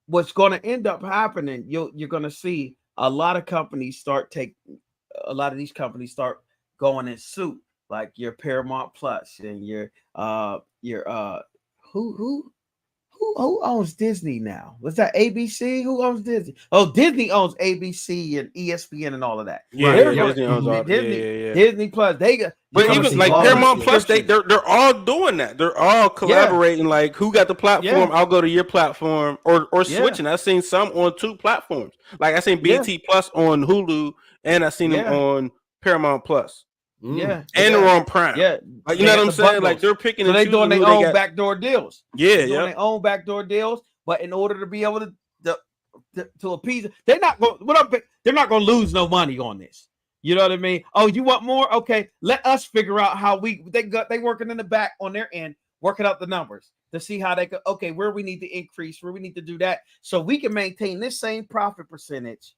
what's going to end up happening? You're going to see a lot of these companies start going in suit. Like your Paramount Plus and your who owns Disney now? Was that ABC? Who owns Disney? Oh, Disney owns ABC and ESPN and all of that. Yeah, Right. They're yeah, going Disney owns all. Yeah. Disney Plus. They got But Coming even to like all the Paramount Plus, subscriptions. they're all doing that. They're all collaborating. Like, who got the platform? Yeah. I'll go to your platform, or Yeah. switching. I've seen some on 2 platforms. Like I seen Yeah. BT Plus on Hulu, and I seen them Yeah. on Paramount Plus, Yeah, and they're on Prime. yeah. Like, you They know got what I'm the saying? Like, bundles. they're picking So and they choosing doing who their they own got. backdoor deals. Yeah, They're doing yeah. their own backdoor deals, but in order to be able to appease, they're not going. They're not going to lose no money on this. You know what I mean? Oh, you want more? Okay, let us figure out how they working in the back on their end, working out the numbers to see how they could. Okay, where we need to increase, where we need to do that, so we can maintain this same profit percentage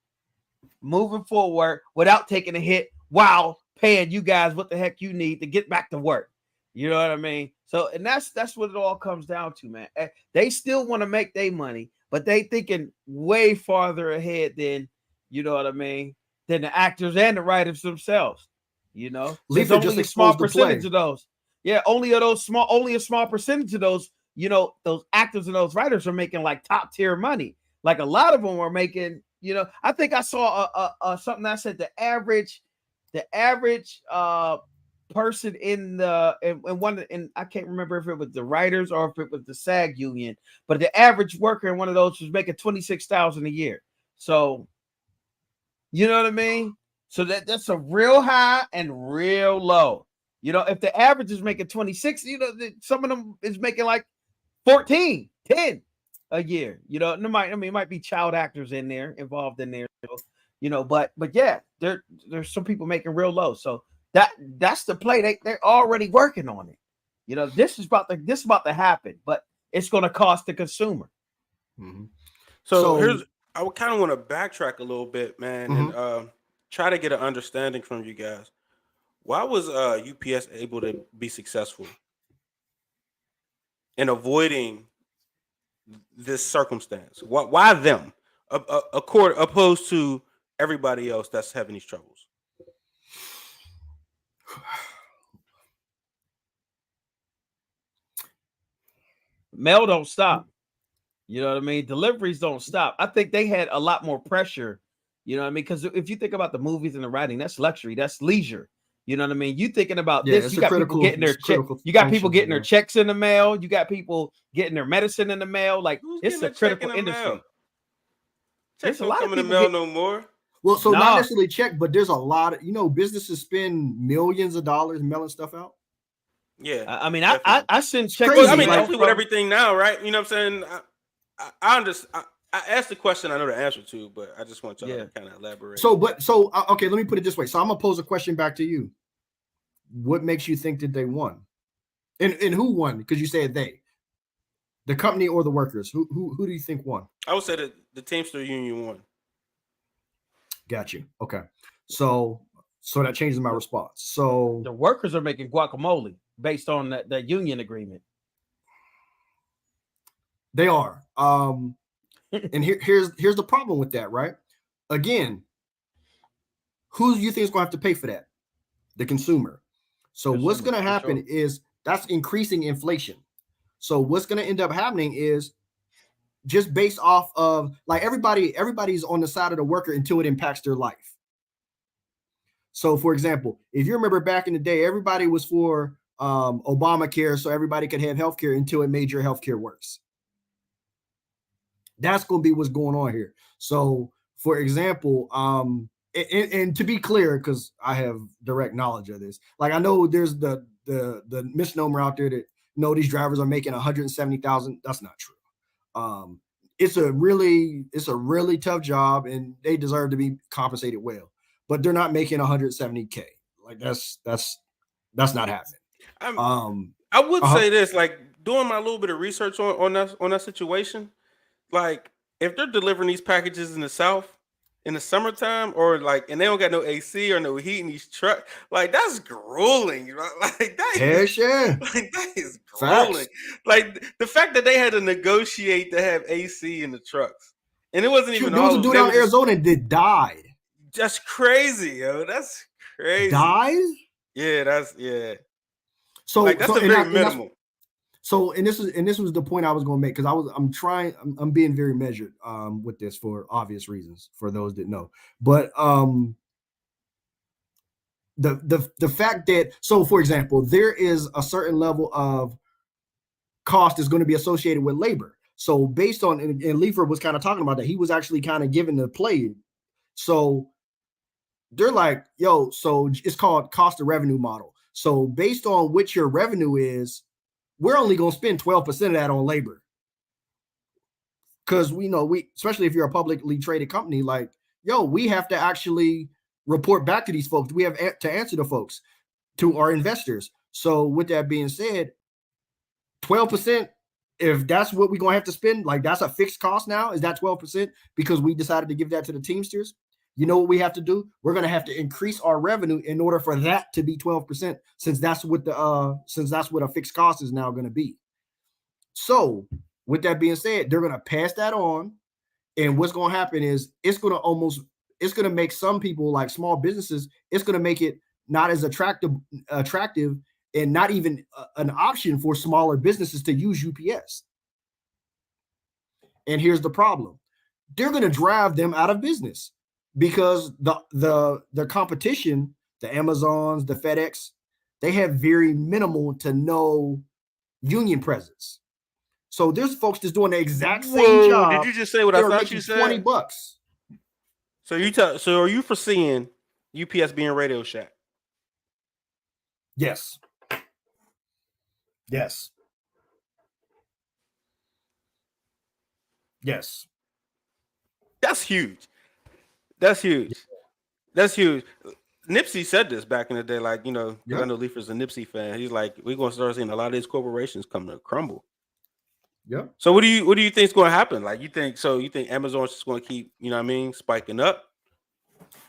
moving forward without taking a hit while paying you guys what the heck you need to get back to work. You know what I mean? So, and that's what it all comes down to, man. They still want to make their money, but they thinking way farther ahead than, you know what I mean, than the actors and the writers themselves. You know, there's Letha just only a small exposed the percentage play. of those. Yeah, only a small percentage of those, you know, those actors and those writers are making like top tier money. Like a lot of them are making, you know, I think I saw something that said the average person in I can't remember if it was the writers or if it was the SAG union, but the average worker in one of those was making $26,000 a year. So, you know what I mean? So that's a real high and real low. You know, if the average is making 26, you know, some of them is making like 14, 10 a year. You know, it might be child actors in there involved in there, you know, but yeah, there's some people making real low. So that's the play. They're already working on it. You know, this is about to happen, but it's going to cost the consumer. Mm-hmm. So here's, I would kind of want to backtrack a little bit, man, and try to get an understanding from you guys. Why was UPS able to be successful in avoiding this circumstance? Why them, opposed to everybody else that's having these troubles? Mail don't stop. You know what I mean? Deliveries don't stop. I think they had a lot more pressure. You know what I mean? Because if you think about the movies and the writing, that's luxury, that's leisure. You know what I mean? You thinking about this? You got people getting their check. You got people getting their checks in the mail. You got people getting their medicine in the mail. Like, it's a critical industry. Checks don't come in the mail no more. Well, so not necessarily check, but there's a lot of, you know, businesses spend millions of dollars mailing stuff out. Yeah, I mean, I send checks. Well, I mean, definitely with everything now, right? You know what I'm saying? I understand. I asked the question I know the answer to, but I just want y'all to kind of elaborate. So okay, let me put it this way. So I'm gonna pose a question back to you. What makes you think that they won? And who won? Because you said they, the company or the workers. Who do you think won? I would say that the Teamster Union won. Got you. Okay. So that changes my response. So the workers are making guacamole based on that union agreement. They are. And here's the problem with that, right? Again, who do you think is going to have to pay for that? The consumer. So what's going to happen is that's increasing inflation. So what's going to end up happening is just based off of like everybody's on the side of the worker until it impacts their life. So for example, if you remember back in the day, everybody was for Obamacare, so everybody could have healthcare until it made your healthcare worse. That's going to be what's going on here. So for example, and to be clear, because I have direct knowledge of this, like I know there's the misnomer out there that these drivers are making 170,000. That's not true. It's a really tough job and they deserve to be compensated well, but they're not making 170K. Like that's not happening. I would say this, like doing my little bit of research on that situation, like if they're delivering these packages in the South in the summertime, or like, and they don't got no AC or no heat in these trucks, like that's grueling, right? Like that is grueling. Facts. Like the fact that they had to negotiate to have AC in the trucks, and it wasn't even. There was a dude out in Arizona that died. That's crazy, yo. That's crazy. Died? Yeah, that's. So like, that's the very minimal. So, and this was the point I was going to make, because I'm being very measured with this for obvious reasons for those that know. But the fact that, so for example, there is a certain level of cost is going to be associated with labor. So based on, and Leifer was kind of talking about that, he was actually kind of given the play. So they're like, yo, so it's called cost of revenue model. So based on what your revenue is, we're only going to spend 12% of that on labor. Because we know, especially if you're a publicly traded company, like, yo, we have to actually report back to these folks. We have to answer to folks, to our investors. So with that being said, 12%, if that's what we're going to have to spend, like that's a fixed cost now, is that 12% because we decided to give that to the Teamsters? You know what we have to do? We're going to have to increase our revenue in order for that to be 12%, since that's what a fixed cost is now going to be. So with that being said, they're going to pass that on. And what's going to happen is it's going to make some people, like small businesses, it's going to make it not as attractive and not even an option for smaller businesses to use UPS. And here's the problem. They're going to drive them out of business because the competition, the Amazons, the FedEx, they have very minimal to no union presence. So there's folks that's doing the exact same job. Did you just say what I thought you said? $20. So are you foreseeing UPS being Radio Shack? Yes. Yes. Yes. That's huge. That's huge. That's huge. Nipsey said this back in the day, like, you know, I know Leifer's a Nipsey fan. He's like, we're going to start seeing a lot of these corporations come to crumble. Yeah. So what do you think is going to happen? Like, you think Amazon's just going to keep, you know what I mean, spiking up?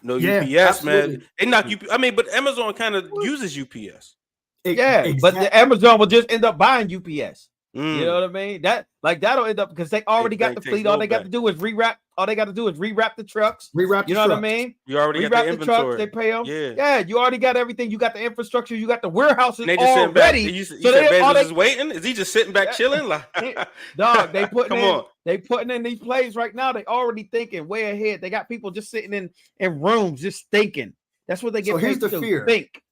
No UPS, absolutely. Man. They knock UPS. I mean, but Amazon kind of uses UPS. Exactly. But the Amazon will just end up buying UPS. You know what I mean? That'll end up, because they already got the fleet. All they got to do is rewrap. All they got to do is rewrap the trucks. You know what I mean? You already got the inventory. Trucks, they pay them. Yeah. You already got everything. You got the infrastructure. You got the warehouses they just already. You said Bezos is waiting. Is he just sitting back chilling? Like, dog, they putting in these plays right now. They already thinking way ahead. They got people just sitting in rooms just thinking. That's what they get. So here's the fear. Think.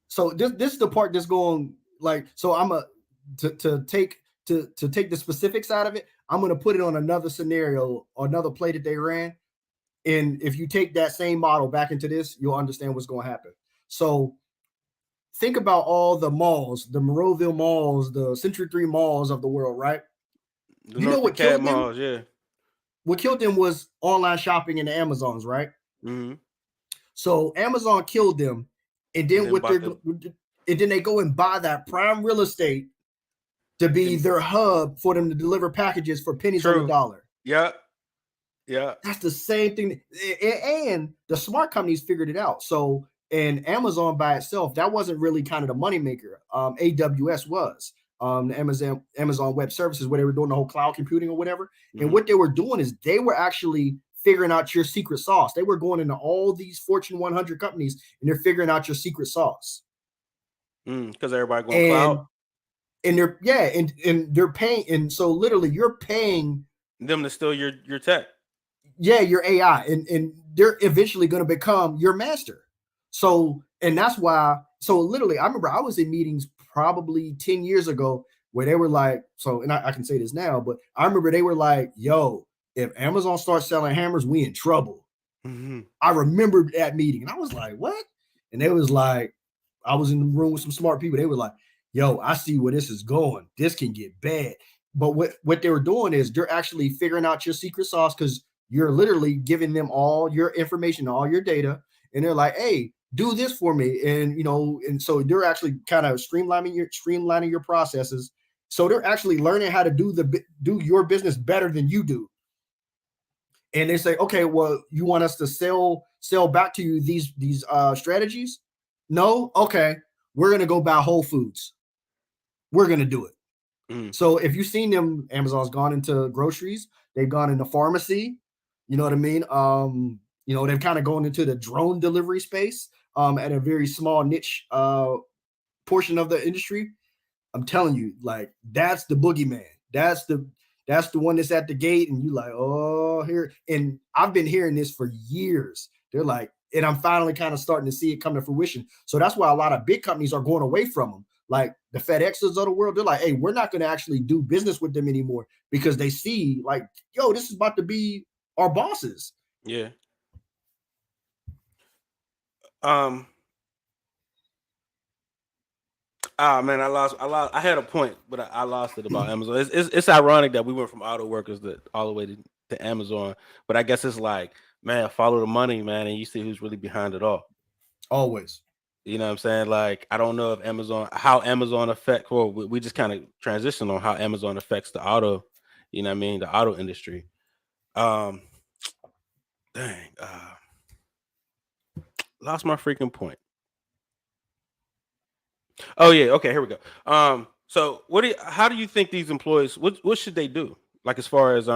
So this is the part that's going, like, so I'm to take the specifics out of it, I'm going to put it on another scenario or another play that they ran. And if you take that same model back into this, you'll understand what's going to happen. So think about all the malls, the Monroeville malls, the Century 3 malls of the world, right? You know what killed them? Malls, yeah. What killed them was online shopping and the Amazons, right? Mm-hmm. So Amazon killed them, and then then they go and buy that prime real estate to be their hub for them to deliver packages for pennies on the dollar. Yeah. That's the same thing. And the smart companies figured it out. So, and Amazon by itself, that wasn't really kind of the moneymaker. AWS was the Amazon Web Services, where they were doing the whole cloud computing or whatever. Mm-hmm. And what they were doing is they were actually figuring out your secret sauce. They were going into all these Fortune 100 companies and they're figuring out your secret sauce. Because everybody going cloud. And they're paying, and so literally you're paying them to steal your tech. Yeah, your AI, and they're eventually going to become your master. So, and that's why. So literally, I remember I was in meetings probably 10 years ago where they were like, so, and I can say this now, but I remember they were like, "Yo, if Amazon starts selling hammers, we in trouble." Mm-hmm. I remember that meeting, and I was like, "What?" And they was like, I was in the room with some smart people. They were like, "Yo, I see where this is going. This can get bad." But what they were doing is they're actually figuring out your secret sauce, because you're literally giving them all your information, all your data, and they're like, "Hey, do this for me." And and so they're actually kind of streamlining your processes. So they're actually learning how to do your business better than you do. And they say, "Okay, well, you want us to sell back to you these strategies?" No, okay. We're going to go buy Whole Foods. We're going to do it. So if you've seen them, Amazon's gone into groceries. They've gone into pharmacy. You know what I mean? They've kind of gone into the drone delivery space at a very small niche portion of the industry. I'm telling you, like that's the boogeyman. That's the one that's at the gate, and you like, oh, here. And I've been hearing this for years. They're like, and I'm finally kind of starting to see it come to fruition. So that's why a lot of big companies are going away from them. Like the FedExes of the world, they're like, hey, we're not going to actually do business with them anymore because they see like, yo, this is about to be our bosses. Yeah. Man, I had a point, but I lost it about Amazon. It's ironic that we went from auto workers all the way to Amazon, but I guess it's like, man, follow the money, man, and you see who's really behind it all. Always. You know what I'm saying? Like, I don't know if how Amazon affects. Well, we just kind of transition on how Amazon affects the auto. You know what I mean? The auto industry. Lost my freaking point. Oh yeah, okay, here we go. So how do you think these employees, what should they do? Like as far as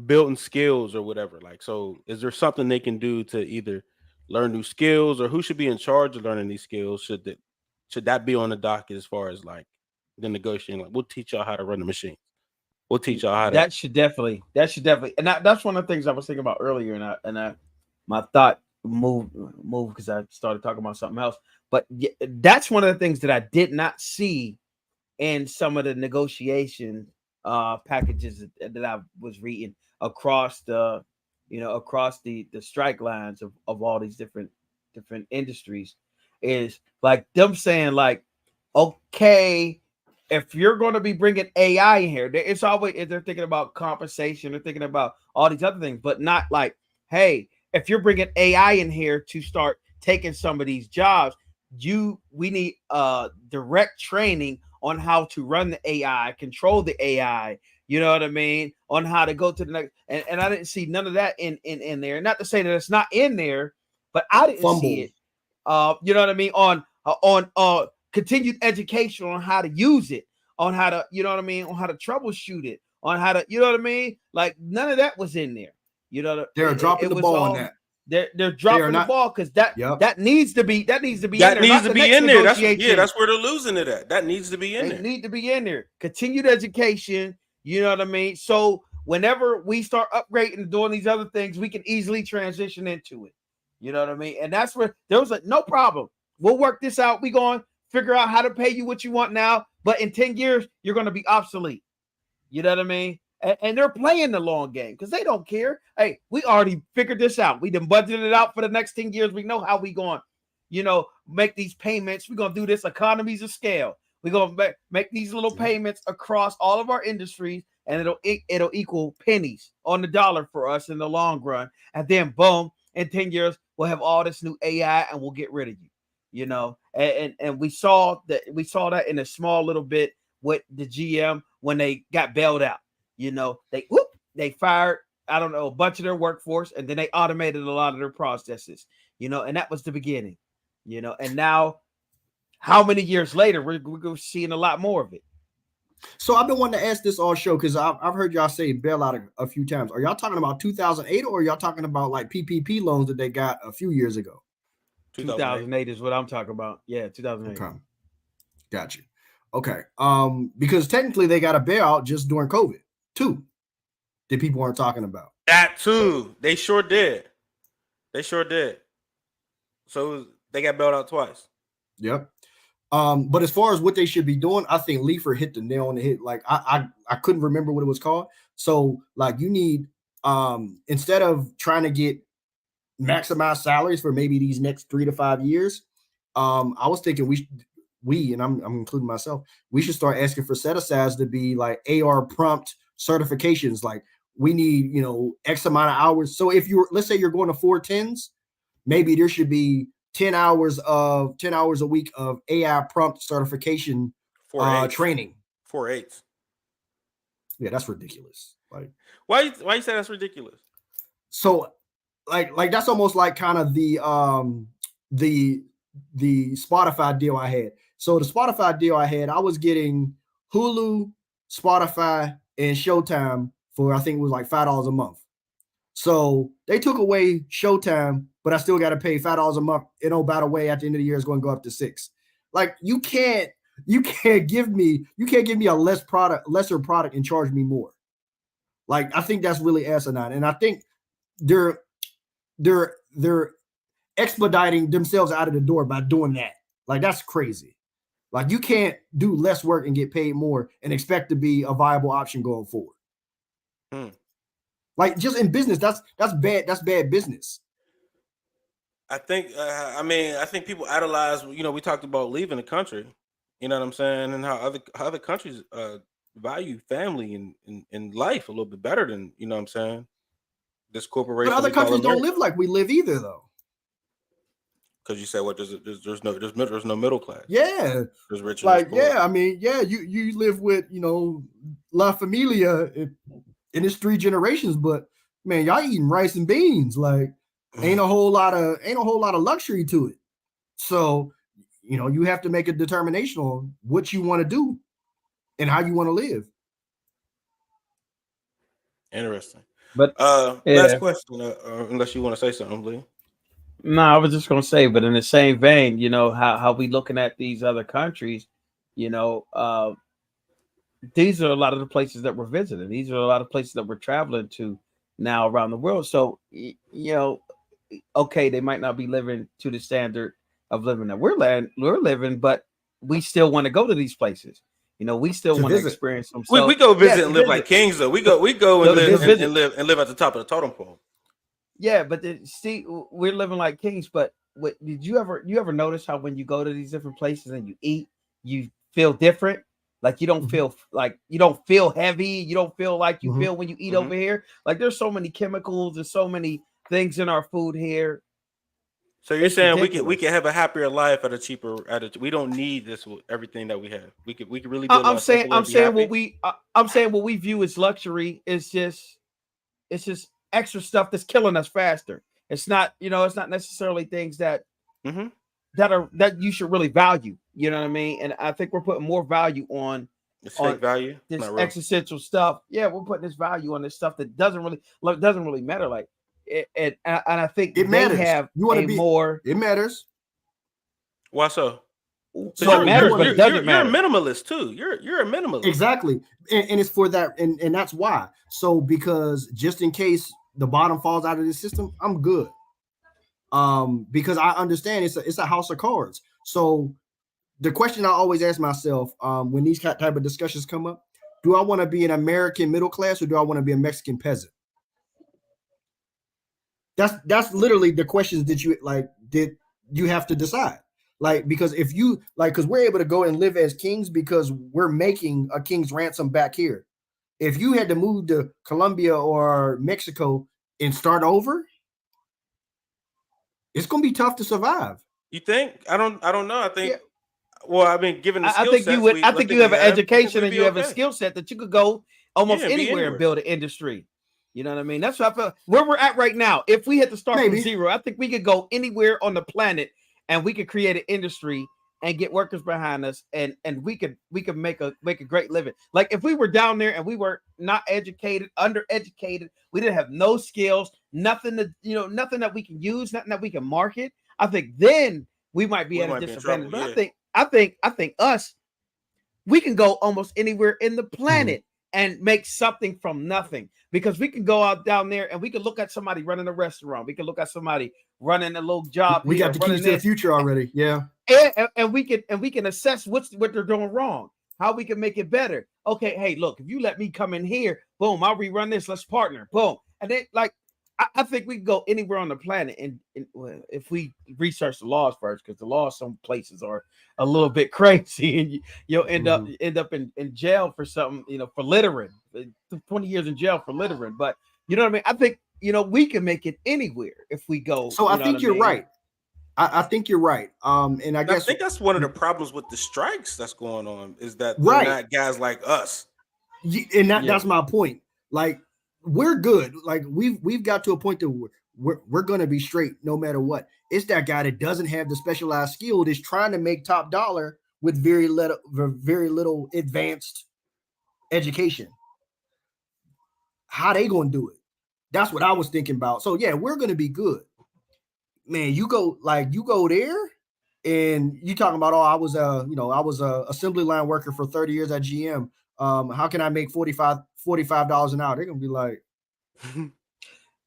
building skills or whatever. Like, so is there something they can do to either learn new skills, or who should be in charge of learning these skills? Should that be on the docket as far as like the negotiating? Like, we'll teach y'all how to run the machine. We'll teach y'all how to. That should definitely, and that's one of the things I was thinking about earlier, and my thought moved because I started talking about something else. But that's one of the things that I did not see in some of the negotiation packages that I was reading across the strike lines of all these different industries, is like them saying like, okay, if you're going to be bringing AI in here, it's always, they're thinking about compensation, they're thinking about all these other things, but not like, hey, if you're bringing AI in here to start taking some of these jobs, we need direct training on how to run the AI, control the AI, you know what I mean, on how to go to the next. And I didn't see none of that in there. Not to say that it's not in there, but I didn't see it. You know what I mean, on continued education on how to use it, on how to, you know what I mean, on how to troubleshoot it, on how to, you know what I mean, like none of that was in there. You know, they're dropping the ball on that. They're dropping the ball because that needs to be in there. That's where they're losing it at. That needs to be in there. Need to be in there. Continued education. You know what I mean. So whenever we start upgrading and doing these other things, we can easily transition into it. You know what I mean. And that's where there was no problem. We'll work this out. We going to figure out how to pay you what you want now. But in 10 years, you're going to be obsolete. You know what I mean. And they're playing the long game because they don't care. Hey, we already figured this out. We done budgeted it out for the next 10 years. We know how we going, make these payments. We're going to do this economies of scale. We're going to make these little payments across all of our industries, and it'll equal pennies on the dollar for us in the long run. And then boom, in 10 years, we'll have all this new AI and we'll get rid of you, and we saw that in a small little bit with the GM when they got bailed out. They fired, I don't know, a bunch of their workforce, and then they automated a lot of their processes, and that was the beginning, and now how many years later we're seeing a lot more of it. So I've been wanting to ask this all show because I've heard y'all say bailout a few times. Are y'all talking about 2008 or are y'all talking about like PPP loans that they got a few years ago? 2008 is what I'm talking about. Yeah, 2008. Okay. Got you. Okay. Because technically they got a bailout just during COVID too, that people aren't talking about. That too. They sure did. So they got bailed out twice. Yep. But as far as what they should be doing, I think Leifer hit the nail on the head. Like I couldn't remember what it was called. So like you need instead of trying to get maximize salaries for maybe these next 3 to 5 years, I was thinking we and I'm including myself, we should start asking for set asides to be like AR prompt certifications. Like we need, X amount of hours. So if let's say you're going to 410s, maybe there should be 10 hours a week of AI prompt certification training. 4/8. Yeah, that's ridiculous. Like why you say that's ridiculous? So like that's almost like kind of the Spotify deal I had. So the Spotify deal I had, I was getting Hulu, Spotify, and Showtime for I think it was like $5 a month. So they took away Showtime, but I still got to pay $5 a month. By the way, at the end of the year, it's going to go up to $6. Like you can't You can't give me a lesser product and charge me more. Like, I think that's really asinine. And I think they're expediting themselves out of the door by doing that. Like, that's crazy. Like, you can't do less work and get paid more and expect to be a viable option going forward. Like, just in business, that's bad. That's bad business. I think, I think people idolize, we talked about leaving the country, you know what I'm saying? And how other countries value family and life a little bit better than, you know what I'm saying? This corporation. But other countries don't live like we live either, though. Because you said what? There's no middle class. Yeah, there's rich. Like, yeah, I mean, yeah, you live with La Familia, and it's 3 generations, but man, y'all eating rice and beans. Like, ain't a whole lot of luxury to it. So, you have to make a determination on what you want to do and how you want to live. Interesting. But last question, unless you want to say something, Lee. No, I was just gonna say, but in the same vein, how we looking at these other countries, these are a lot of the places that we're visiting. These are a lot of places that we're traveling to now around the world. So, okay, they might not be living to the standard of living that we're living, but we still want to go to these places. We still want to experience them. So, we go visit and live like kings, though. We go and live at the top of the totem pole. Yeah, but see, we're living like kings. But did you ever notice how when you go to these different places and you eat, you feel different? Like, you don't feel heavy. You don't feel like you feel when you eat over here. Like, there's so many chemicals and so many things in our food here. So you're saying we can have a happier life at a cheaper we don't need everything that we have. We could really. I'm saying what we view as luxury is just extra stuff that's killing us faster. It's not necessarily things that that you should really value. You know what I mean? And I think we're putting more value on value, this existential stuff. Yeah, we're putting this value on this stuff that doesn't really matter. Like, and I think it matters. Have more. It matters. Why so? So it matters, but it doesn't matter. You're a minimalist too. You're a minimalist. Exactly, and it's for that, and that's why. So, because just in case the bottom falls out of the system, I'm good. Because I understand it's a house of cards. So the question I always ask myself when these type of discussions come up: do I want to be an American middle class, or do I want to be a Mexican peasant? That's literally the questions that you have to decide. Like, because if you because we're able to go and live as kings because we're making a king's ransom back here. If you had to move to Colombia or Mexico and start over, it's going to be tough to survive. You think? I don't know. I think. Yeah. Well, I mean, given the skill set, I think you have an education and you have a skill set that you could go almost anywhere and build an industry. You know what I mean? That's what I feel. Where we're at right now, if we had to start from zero, I think we could go anywhere on the planet and we could create an industry and get workers behind us, and we could make a great living. Like, if we were down there and we were not educated, undereducated, we didn't have no skills, nothing that we can use, nothing that we can market. I think then we might be at a disadvantage. But I think us, we can go almost anywhere in the planet and make something from nothing, because we can go out down there and we can look at somebody running a restaurant. We can look at somebody running a little job. We got the keys to the future already. Yeah. And we can assess what they're doing wrong, how we can make it better. Okay, hey, look, if you let me come in here, boom, I'll rerun this. Let's partner, boom. And then, like, I think we can go anywhere on the planet, and if we research the laws first, because the laws some places are a little bit crazy, and you'll end up in jail for something, for littering, 20 years in jail for littering. But you know what I mean? I think we can make it anywhere if we go. So I think you're right. I think you're right. And I think that's one of the problems with the strikes that's going on, is that they're not guys like us. And that's my point. Like, we're good. Like, we've got to a point that we're going to be straight no matter what. It's that guy that doesn't have the specialized skill that's trying to make top dollar with very little advanced education. How they going to do it? That's what I was thinking about. So yeah, we're going to be good. Man, you go there and you talking about, oh, I was a assembly line worker for 30 years at GM. How can I make $45 an hour? They're gonna be like,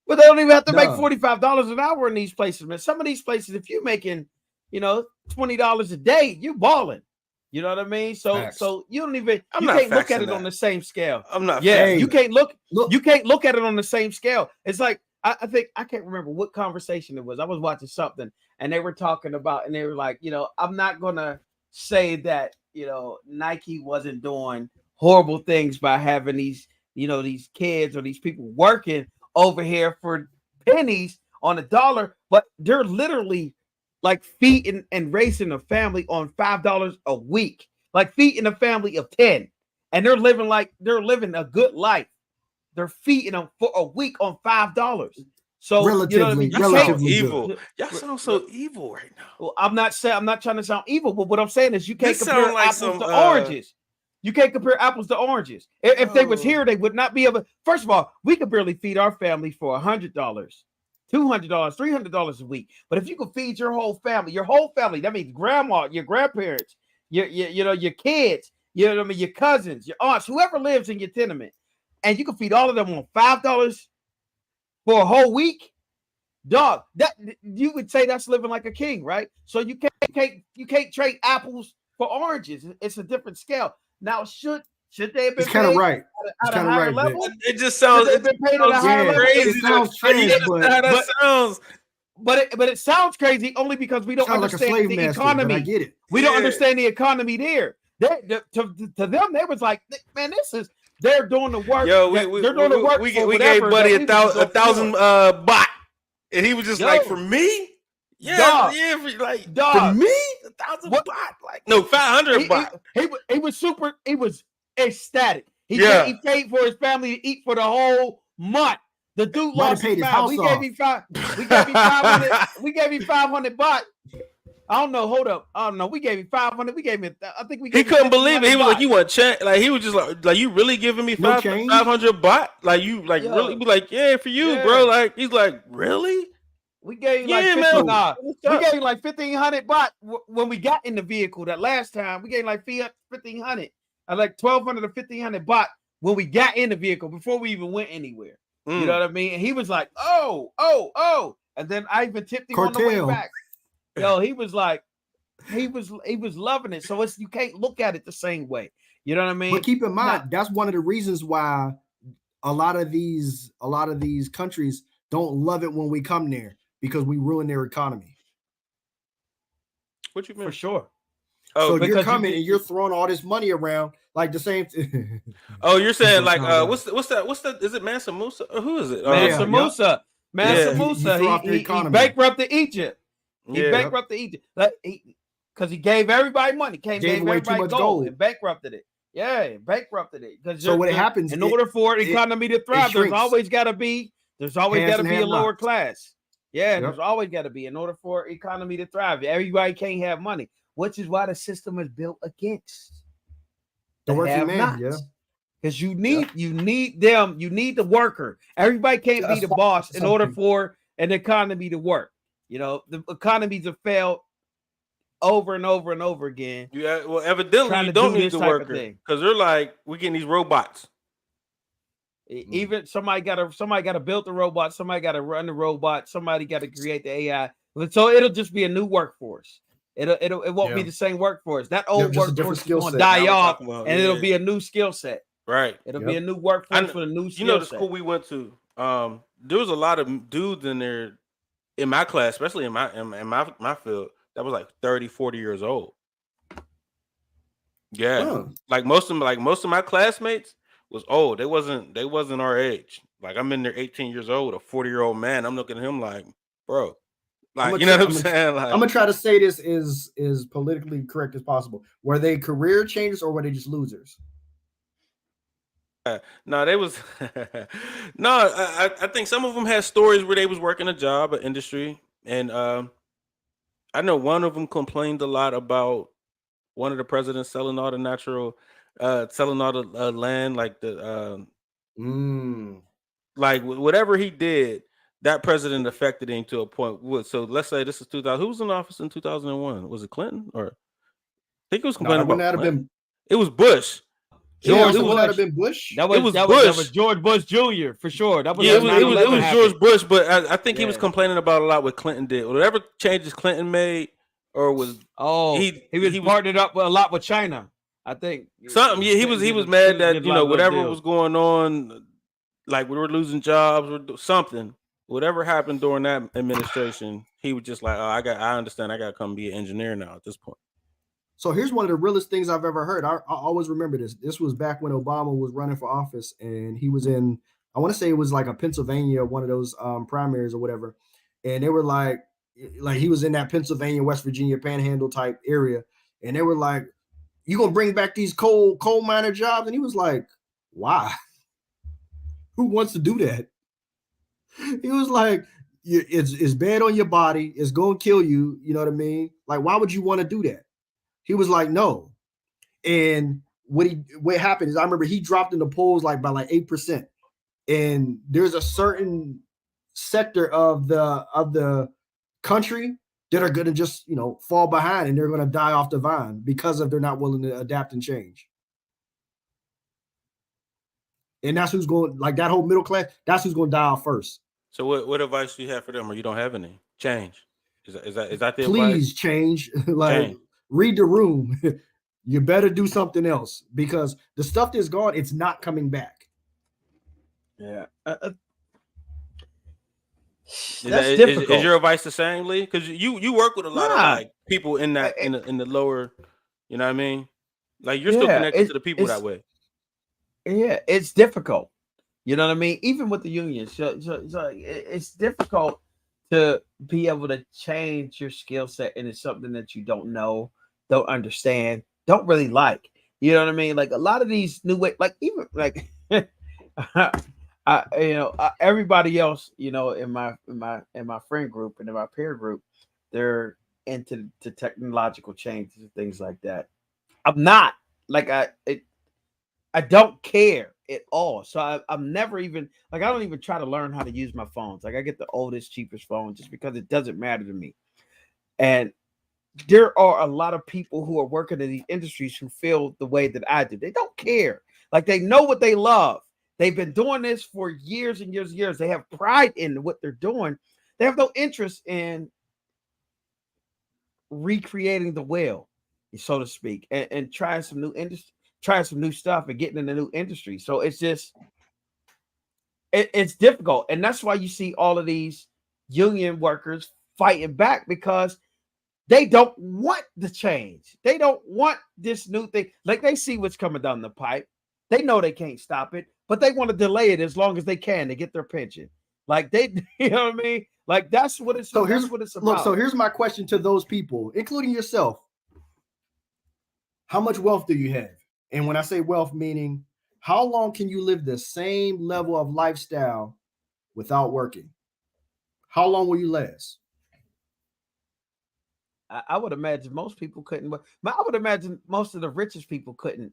but they don't even have to make No. $45 an hour in these places, man. Some of these places, if you're making, $20 a day, you balling. You know what I mean? So Facts. so you don't even I'm you not can't look at faxing it on that. the same scale. I'm not. Yeah, Hey, you can't look look, you can't look at it on the same scale. It's like I think I can't remember what conversation it was. I was watching something and they were talking about, and they were like, I'm not gonna say that Nike wasn't doing horrible things by having these kids or these people working over here for pennies on a dollar, but they're literally like feeding and raising a family on $5 a week, like feeding a family of 10, and they're living a good life. They're feeding them for a week on $5. So you know what I mean? Relatively Y'all sound good. evil. Y'all sound so evil right now. Well, I'm not trying to sound evil, but what I'm saying is you can't This compare sound like apples some, to oranges. You can't compare apples to oranges. If they was here, they would not be able. First of all, we could barely feed our family for $100, $200, $300 a week. But if you could feed your whole family, that means grandma, your grandparents, your kids, your cousins, your aunts, whoever lives in your tenement, and you can feed all of them on $5 for a whole week, dog, that you would say that's living like a king, right? So you can't trade apples for oranges. It's a different scale. Now, should they have been It's kind of paid right. at a higher level? It just sounds. Should they have been paid at a higher level? Crazy. It sounds But you trash, understand how that sounds. But it sounds crazy only because we don't Sounds like a understand slave the master, economy. but I get it. We don't understand the economy there. To them, they was like, man, they're doing the work. Yo, they're doing the work. We for gave whatever Buddy that we a thousand baht, and he was just like, for me, Dog. for me, 1,000 baht, like no 500 baht. He was super. He was ecstatic. He paid for his family to eat for the whole month. The dude lost his mind. We gave him 500. We gave him 500 baht. I don't know. Hold up. I don't know. We gave him 500. We gave him. I think we. He couldn't believe it. He was like, "You want change?" Like he was just like, "You really giving me 500 baht? Like you like really?" He was like, "Yeah, for you, bro." Like he's like, "Really?" We gave him we gave him like 1,500 baht when we got in the vehicle that last time. We gave him like 1,500. I like 1,200 to 1,500 baht when we got in the vehicle before we even went anywhere. You know what I mean? And he was like, oh. And then I even tipped him on the way back. Yo, he was like, he was loving it. So you can't look at it the same way. You know what I mean? But keep in mind, that's one of the reasons why a lot of these countries don't love it when we come there, because we ruin their economy. What you mean? For sure. Oh, so you're coming and you're throwing all this money around like the same thing. Oh, you're saying like what's that? Is it Mansa Musa? Who is it? Mansa Musa. Mansa Musa. He bankrupted Egypt. He bankrupted Egypt. Because he gave everybody money. Gave everybody gold and bankrupted it. Yeah, bankrupted it. Because so what happens in order for an economy to thrive, there's always got to be a lower class. Yeah, there's always got to be, in order for economy to thrive. Everybody can't have money, which is why the system is built against the working man. Yeah, because you need them. You need the worker. Everybody can't be the boss in order for an economy to work. The economies have failed over and over and over again. Yeah, well, evidently you don't need the worker because they're like, we're getting these robots. Even somebody gotta build the robot, somebody gotta run the robot, somebody gotta create the AI. So it'll just be a new workforce. It won't be the same workforce. That old workforce is going to die off, and it'll be a new skill set. Right. It'll be a new workforce for the new skill the set. school we went to, there was a lot of dudes in there in my class, especially in my field, that was like 30, 40 years old. Yeah. Huh. Like most of my classmates was old. They wasn't our age. Like I'm in there 18 years old, a 40-year-old man. I'm looking at him like, bro. Like, you know what I'm saying? Like, I'm gonna try to say this is politically correct as possible. Were they career changers or were they just losers? No, they was no. I think some of them had stories where they was working a job, an industry, and I know one of them complained a lot about one of the presidents selling all the land, like the like whatever he did. that president affected him to a point. So let's say this is 2000. Who was in office in 2001? Was it Clinton? Or I think it was No, that complaining wouldn't about have Clinton. been. It was Bush. Yeah, George so wouldn't that Bush. have been Bush? That It was was that Bush. was George Bush Jr. for sure. That was Yeah, when it 9/11 was happened. George Bush, but I think he was Yeah. complaining about a lot what Clinton did. Whatever changes Clinton made, or was Oh, he was partnered up a lot with China. I think something. Yeah, he was mad that whatever was going on, like we were losing jobs or something. Whatever happened during that administration, he was just like, "Oh, I understand. I got to come be an engineer now at this point." So here's one of the realest things I've ever heard. I always remember this. This was back when Obama was running for office, and he was in, I want to say it was like a Pennsylvania, one of those primaries or whatever. And they were like he was in that Pennsylvania, West Virginia panhandle type area. And they were like, you gonna bring back these coal miner jobs? And he was like, why? Who wants to do that? He was like, it's bad on your body. It's going to kill you. You know what I mean? Like, why would you want to do that? He was like, no. And what happened is I remember he dropped in the polls like by like 8%. And there's a certain sector of the country that are going to just, fall behind, and they're going to die off the vine because they're not willing to adapt and change. And that's who's going, like that whole middle class, that's who's going to die off first. So what advice do you have for them, or you don't have any? Change. Is that the Please advice? change. Like Change. read the room. You better do something else, because the stuff that's gone, it's not coming back. Yeah. That's difficult. Is your advice the same, Lee? Because you work with a lot of like people in that in the lower, you know what I mean? Like you're still connected to the people that way. Yeah, it's difficult. You know what I mean? Even with the union, so it's difficult to be able to change your skill set into something that you don't know, don't understand, don't really like. You know what I mean? Like a lot of these new way, like even like everybody else, in my friend group and in my peer group, they're into the technological changes and things like that. I'm not. Like I don't care at all. So I'm never even like, I don't even try to learn how to use my phones. Like I get the oldest, cheapest phone just because it doesn't matter to me. And there are a lot of people who are working in these industries who feel the way that I do. They don't care. Like they know what they love. They've been doing this for years and years and years. They have pride in what they're doing. They have no interest in recreating the wheel, so to speak, and trying some new industry, trying some new stuff and getting in the new industry. So it's just, it's difficult. And that's why you see all of these union workers fighting back, because they don't want the change. They don't want this new thing. Like they see what's coming down the pipe. They know they can't stop it, but they want to delay it as long as they can to get their pension. Like they, you know what I mean? Like that's what it's. So that's what it's about. Look, so here's my question to those people, including yourself. How much wealth do you have? And when I say wealth, meaning how long can you live the same level of lifestyle without working? How long will you last? I would imagine most people couldn't. I would imagine most of the richest people couldn't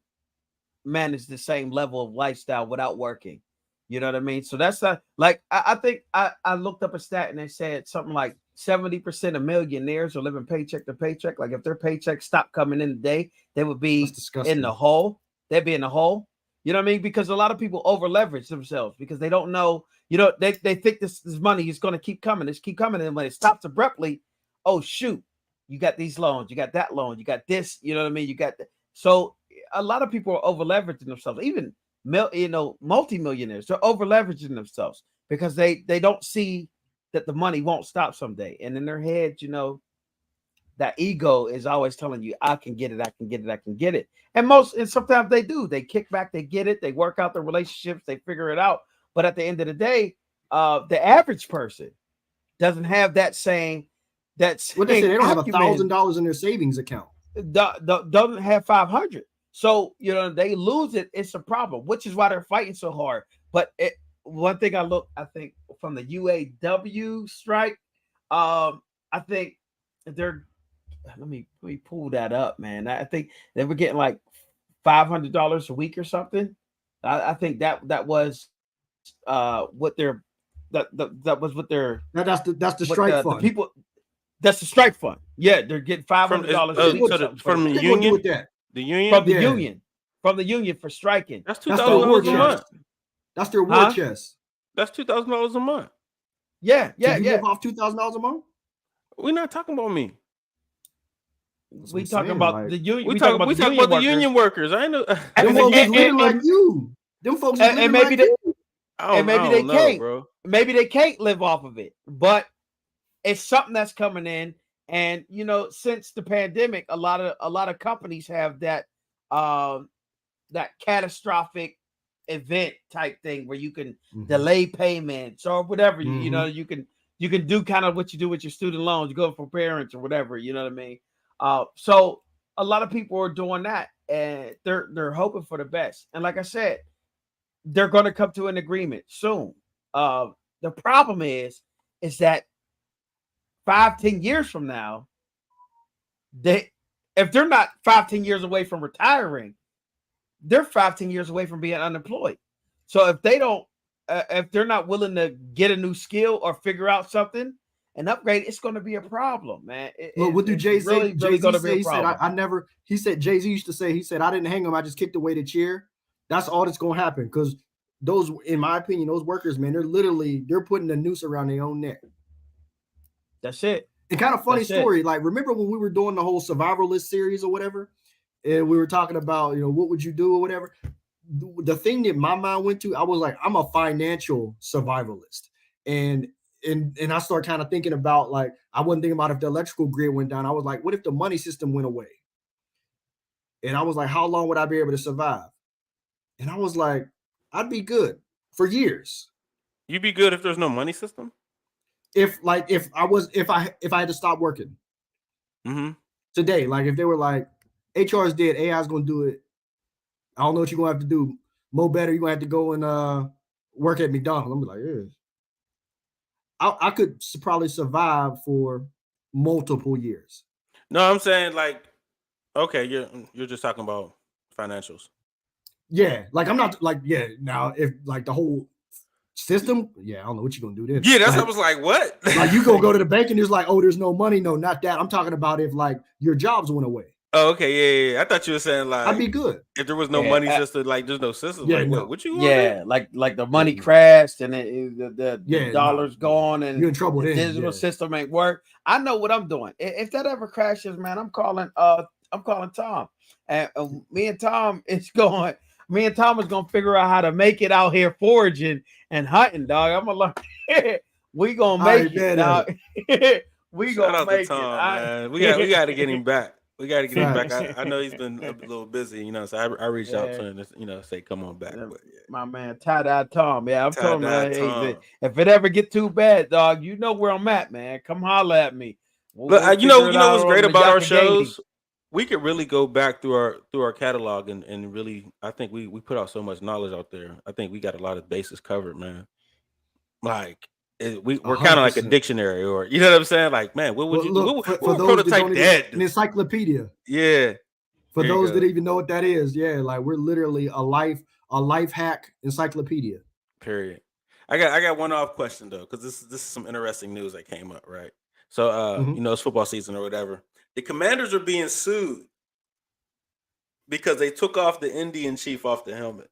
manage the same level of lifestyle without working. You know what I mean? So that's not like I think I looked up a stat and they said something like 70% of millionaires are living paycheck to paycheck. Like if their paycheck stopped coming in today, they would be in the hole. They'd be in the hole. You know what I mean? Because a lot of people over leverage themselves because they don't know, they think this money is going to keep coming. It's keep coming. And when it stops abruptly, oh, shoot, you got these loans, you got that loan, you got this, you know what I mean? You got that. So a lot of people are over leveraging themselves, even multimillionaires. They're over leveraging themselves because they don't see that the money won't stop someday. And in their head, that ego is always telling you, I can get it, I can get it, I can get it. And sometimes they do. They kick back, they get it, they work out their relationships, they figure it out. But at the end of the day, the average person doesn't have that same. That's what they say. They don't have $1,000 in their savings account. Doesn't have 500. So they lose it. It's a problem, which is why they're fighting so hard. But one thing I think from the UAW strike, I think they're. Let me pull that up, man. I think they were getting like $500 a week or something. I think that was what their that was what their That's the what strike the fund. people. That's the strike fund. Yeah, they're getting $500 from the union. With that. The union from the union for striking. That's That's their war $2,000 a month. chest. That's their war chest. That's $2,000 a month. Yeah. Can you live off $2,000 a month? We're not talking about me. We talking about the union. We talking about the union workers. I know. Them folks is living like you. Them folks is living and maybe like you. Maybe they can't, bro. Maybe they can't live off of it, but it's something that's coming in. And you know, since the pandemic, a lot of companies have that that catastrophic event type thing where you can delay payments or whatever. You know, you can do kind of what you do with your student loans. You go for parents or whatever. You know what I mean? So a lot of people are doing that, and they're hoping for the best. And like I said, they're going to come to an agreement soon. The problem is that 5-10 years from now, if they're not 5-10 years away from retiring, they're 5-10 years away from being unemployed. So if they don't, if they're not willing to get a new skill or figure out something and upgrade, it's going to be a problem, man. Look, what do Jay-Z really say? He said, Jay-Z used to say, he said, I didn't hang him, I just kicked away the chair. That's all that's going to happen, because those, in my opinion, those workers, man, they're putting a noose around their own neck. That's it. And kind of funny story. Like, remember when we were doing the whole survivalist series or whatever, and we were talking about, you know, what would you do or whatever? The thing that my mind went to, I was like, I'm a financial survivalist. And I started kind of thinking about, like, I wasn't thinking about if the electrical grid went down. I was like, what if the money system went away? And I was like, how long would I be able to survive? And I was like, I'd be good for years. You'd be good if there's no money system? If I had to stop working today, like if they were like, HR is dead, AI is going to do it. I don't know what you're going to have to do. Mo better, you're going to have to go and work at McDonald's. I'm like, yeah. I could probably survive for multiple years. No, I'm saying, like, okay, you're just talking about financials. Yeah, like I'm not like, yeah, now if like the whole system, yeah, I don't know what you're gonna do then. Yeah, that's like, I was like, what? Like you gonna go to the bank and there's like, oh, there's no money. No, not that. I'm talking about if like your jobs went away. Oh, okay, yeah. I thought you were saying like I'd be good if there was no money system, like there's no system. Yeah, like no. what you want? Yeah, like the money crashed and the dollars gone and you're in trouble. The then, digital system ain't work. I know what I'm doing. If that ever crashes, man, I'm calling Tom, and me and Tom is going. Me and Tom is gonna figure out how to make it out here foraging and hunting, dog. I'm gonna learn. We gonna make it, dog. We gonna make Tom, it. Man. We got to get him back. We got to get him back. I know he's been a little busy, you know. So I reached out to him, you know, say come on back. But, my man, tie-dye Tom. Yeah, I'm telling you, Tom. if it ever get too bad, dog, you know where I'm at, man. Come holler at me. Look, you know what's great about our shows? We could really go back through our catalog and really, I think we put out so much knowledge out there. I think we got a lot of bases covered, man. Like we're kind of like a dictionary, or you know what I'm saying? Like, man, what would what would prototype that? An encyclopedia. Yeah. For those that even know what that is, yeah, like we're literally a life hack encyclopedia. Period. I got one off question though, because this is some interesting news that came up, right? So you know, it's football season or whatever. The Commanders are being sued because they took off the Indian chief off the helmet.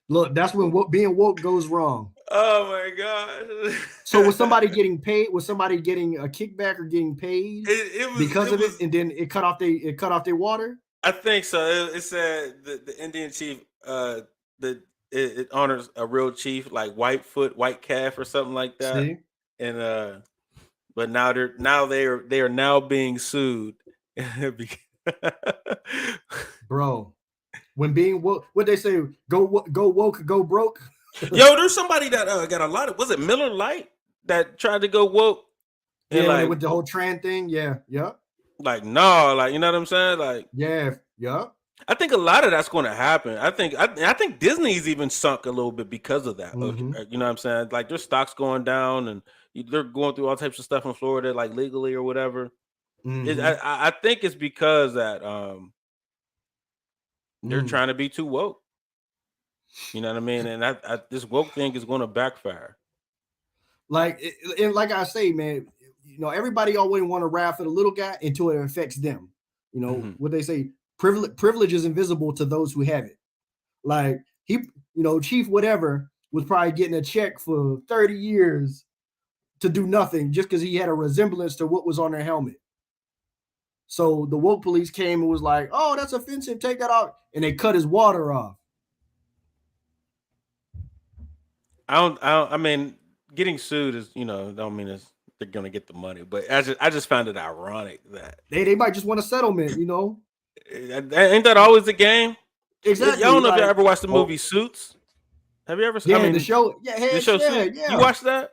Look, that's when being woke goes wrong. Oh my God. So was somebody getting paid? Was somebody getting a kickback or getting paid because of it? And then it cut off their water? I think so. It said the Indian chief, it honors a real chief, like white calf or something like that. See? And but now they are now being sued. Bro, when being woke, what they say, go woke, go broke. Yo, there's somebody that got a lot of, was it Miller Lite that tried to go woke? Yeah, like, with the whole trans thing. Yeah. Like, no, like, you know what I'm saying? Like, yeah. I think a lot of that's going to happen. I think Disney's even sunk a little bit because of that. Mm-hmm. You know what I'm saying? Like, their stock's going down, and they're going through all types of stuff in Florida, like legally or whatever. Mm-hmm. I think it's because that They're trying to be too woke. You know what I mean? And I this woke thing is going to backfire. Like, and like I say, man, everybody always want to rap for the little guy until it affects them. What they say, privilege is invisible to those who have it. Like he, Chief whatever was probably getting a check for 30 years to do nothing just because he had a resemblance to what was on their helmet. So the woke police came and was like, "Oh, that's offensive. Take that out," and they cut his water off. I mean, getting sued is, don't mean they're gonna get the money, but I just found it ironic that they might just want a settlement. Ain't that always the game? Exactly. Y'all don't know if y'all ever watched the movie Suits. Have you ever? Yeah, the show. Yeah, the show. Yeah. You watched that?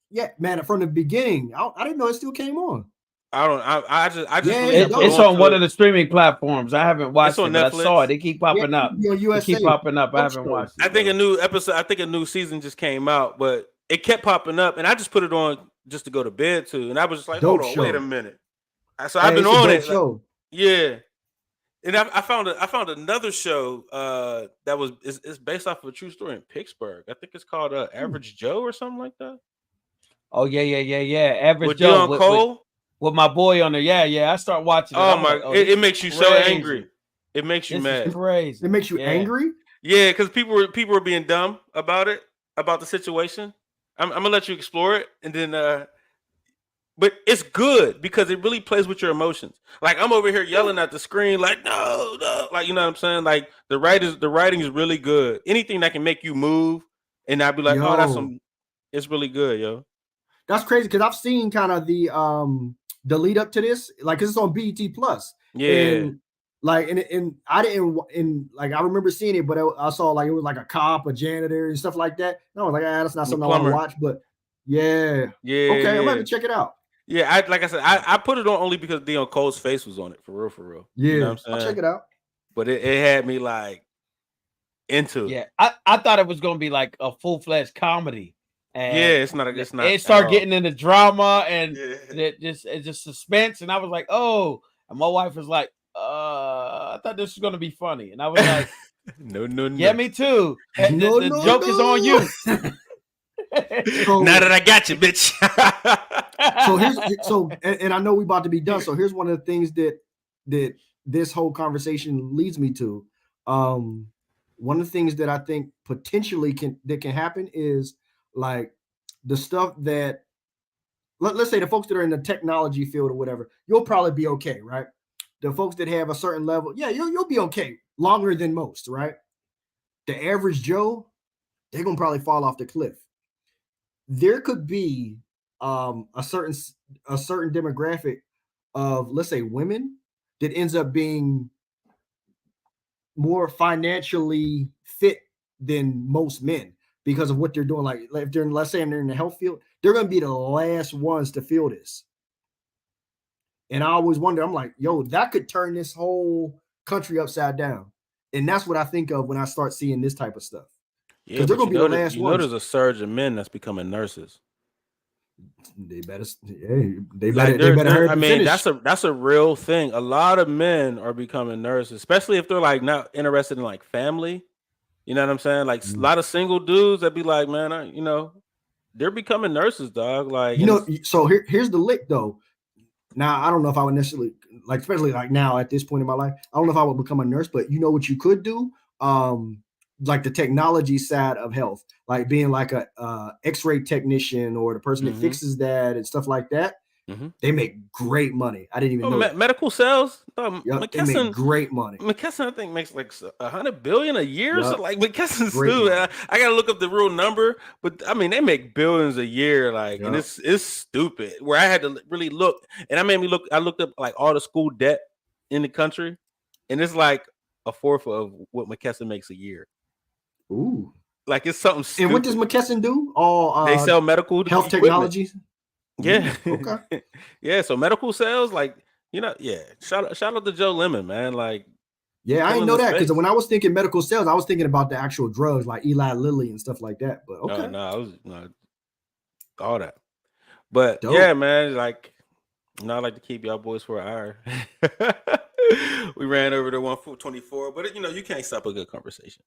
Yeah, man. From the beginning, I didn't know it still came on. I just. It's on one of the streaming platforms. I haven't watched it, but I saw it. They keep popping up. They keep popping up. I haven't watched it. I think a new episode. I think a new season just came out, but it kept popping up, and I just put it on just to go to bed too. And I was just like, hold on, wait a minute. So I've been on it. Yeah. And I found another show that was it's based off of a true story in Pittsburgh. I think it's called Average Joe or something like that. Oh yeah. Average with Joe Dion Cole. With my boy on there. Yeah. I start watching it. Oh my! It makes you so angry. It makes you mad. Crazy. It makes you angry. Yeah, because people were being dumb about the situation. I'm gonna let you explore it, and then but it's good because it really plays with your emotions. Like I'm over here yelling at the screen, like no, like you know what I'm saying. Like the writing is really good. Anything that can make you move, and I'd be like, it's really good, yo. That's crazy because I've seen kind of the lead up to this, like cause it's on BET Plus. Yeah. And like and I didn't like I remember seeing it, but I saw like it was like a cop, a janitor, and stuff like that. No, like that's not something I want to watch, but yeah. Okay, I'm gonna check it out. Yeah, like I said, I put it on only because Dion Cole's face was on it, for real. Yeah, you know what I'm saying? I'll check it out. But it had me like into it. Yeah, I thought it was gonna be like a full-fledged comedy. And it's not. It started getting into drama and it's just suspense, and I was like, oh. And my wife was like, I thought this was gonna be funny, and I was like, no. Yeah, me too. The joke is on you. So, now that I got you, bitch. And I know we about to be done. So here's one of the things that this whole conversation leads me to. One of the things that I think potentially can happen is like the stuff that let's say the folks that are in the technology field or whatever, you'll probably be okay, right? The folks that have a certain level, you'll be okay longer than most, right? The average Joe, they're gonna probably fall off the cliff. There could be a certain demographic of, let's say, women that ends up being more financially fit than most men because of what they're doing. Like if they're, let's say they're in the health field, they're going to be the last ones to feel this. And I always wonder, I'm like, yo, that could turn this whole country upside down. And that's what I think of when I start seeing this type of stuff. Yeah, they're going to be the last ones. There's a surge of men that's becoming nurses. They better hurry. I mean, that's a real thing. A lot of men are becoming nurses, especially if they're like not interested in like family. You know what I'm saying? Like a lot of single dudes that be like, man, they're becoming nurses, dog. Like, so here's the lick though. Now I don't know if I would necessarily like, especially like now at this point in my life, I don't know if I would become a nurse, but you know what you could do? Like the technology side of health, like being like a X-ray technician or the person that fixes that and stuff like that. They make great money. I didn't even know medical sales. McKesson, they make great money. McKesson, I think, makes like $100 billion a year. So like McKesson's stupid. I gotta look up the real number, but I mean they make billions a year. Like, and it's stupid. Where I had to really look, and I looked up like all the school debt in the country, and it's like a fourth of what McKesson makes a year. Ooh, like it's something stupid. And what does McKesson do? All they sell medical health equipment. Technologies. Yeah. Okay. Yeah. So medical sales, like, shout out to Joe Lemon, man. Like, yeah, I didn't know that because when I was thinking medical sales, I was thinking about the actual drugs like Eli Lilly and stuff like that. But okay. No, I was all that. But dope. Yeah, man, like And I like to keep y'all boys for an hour. We ran over to 124, but you can't stop a good conversation.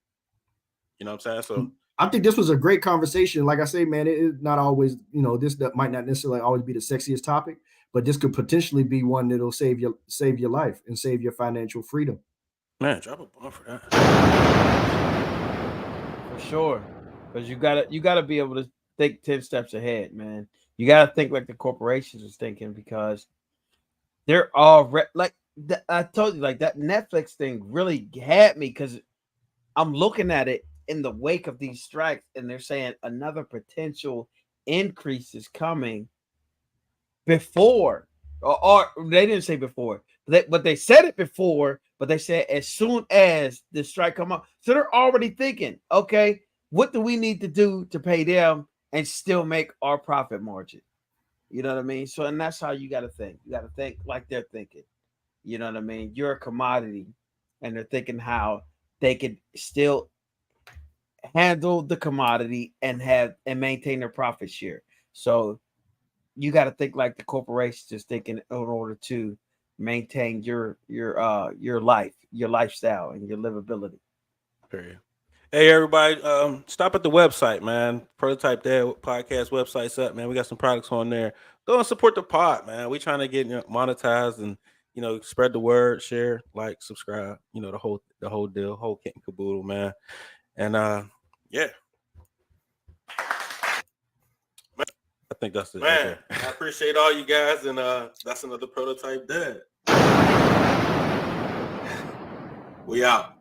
You know what I'm saying? So I think this was a great conversation. Like I say, man, it is not always, this that might not necessarily always be the sexiest topic, but this could potentially be one that'll save your life and save your financial freedom. man, drop a bomb for that. For sure. Because you gotta be able to think 10 steps ahead, man. You gotta think like the corporations is thinking, because they're all I told you, like, that Netflix thing really had me, because I'm looking at it in the wake of these strikes, and they're saying another potential increase is coming before, or they didn't say before, but they said it before, but they said as soon as the strike come up. So they're already thinking, okay, what do we need to do to pay them and still make our profit margin? You know what I mean? So, and that's how you got to think. You got to think like they're thinking. You know what I mean? You're a commodity, and they're thinking how they could still handle the commodity and maintain their profit share. So you got to think like the corporations is thinking in order to maintain your life, your lifestyle, and your livability. Period. Hey everybody, stop at the website, man. Prototype Dad podcast website's up, man. We got some products on there. Go and support the pod, man. We trying to get monetized and spread the word, share, like, subscribe. The whole deal, whole kit and caboodle, man. And yeah, I think that's it. Man, I appreciate all you guys, and that's another Prototype Dad. We out.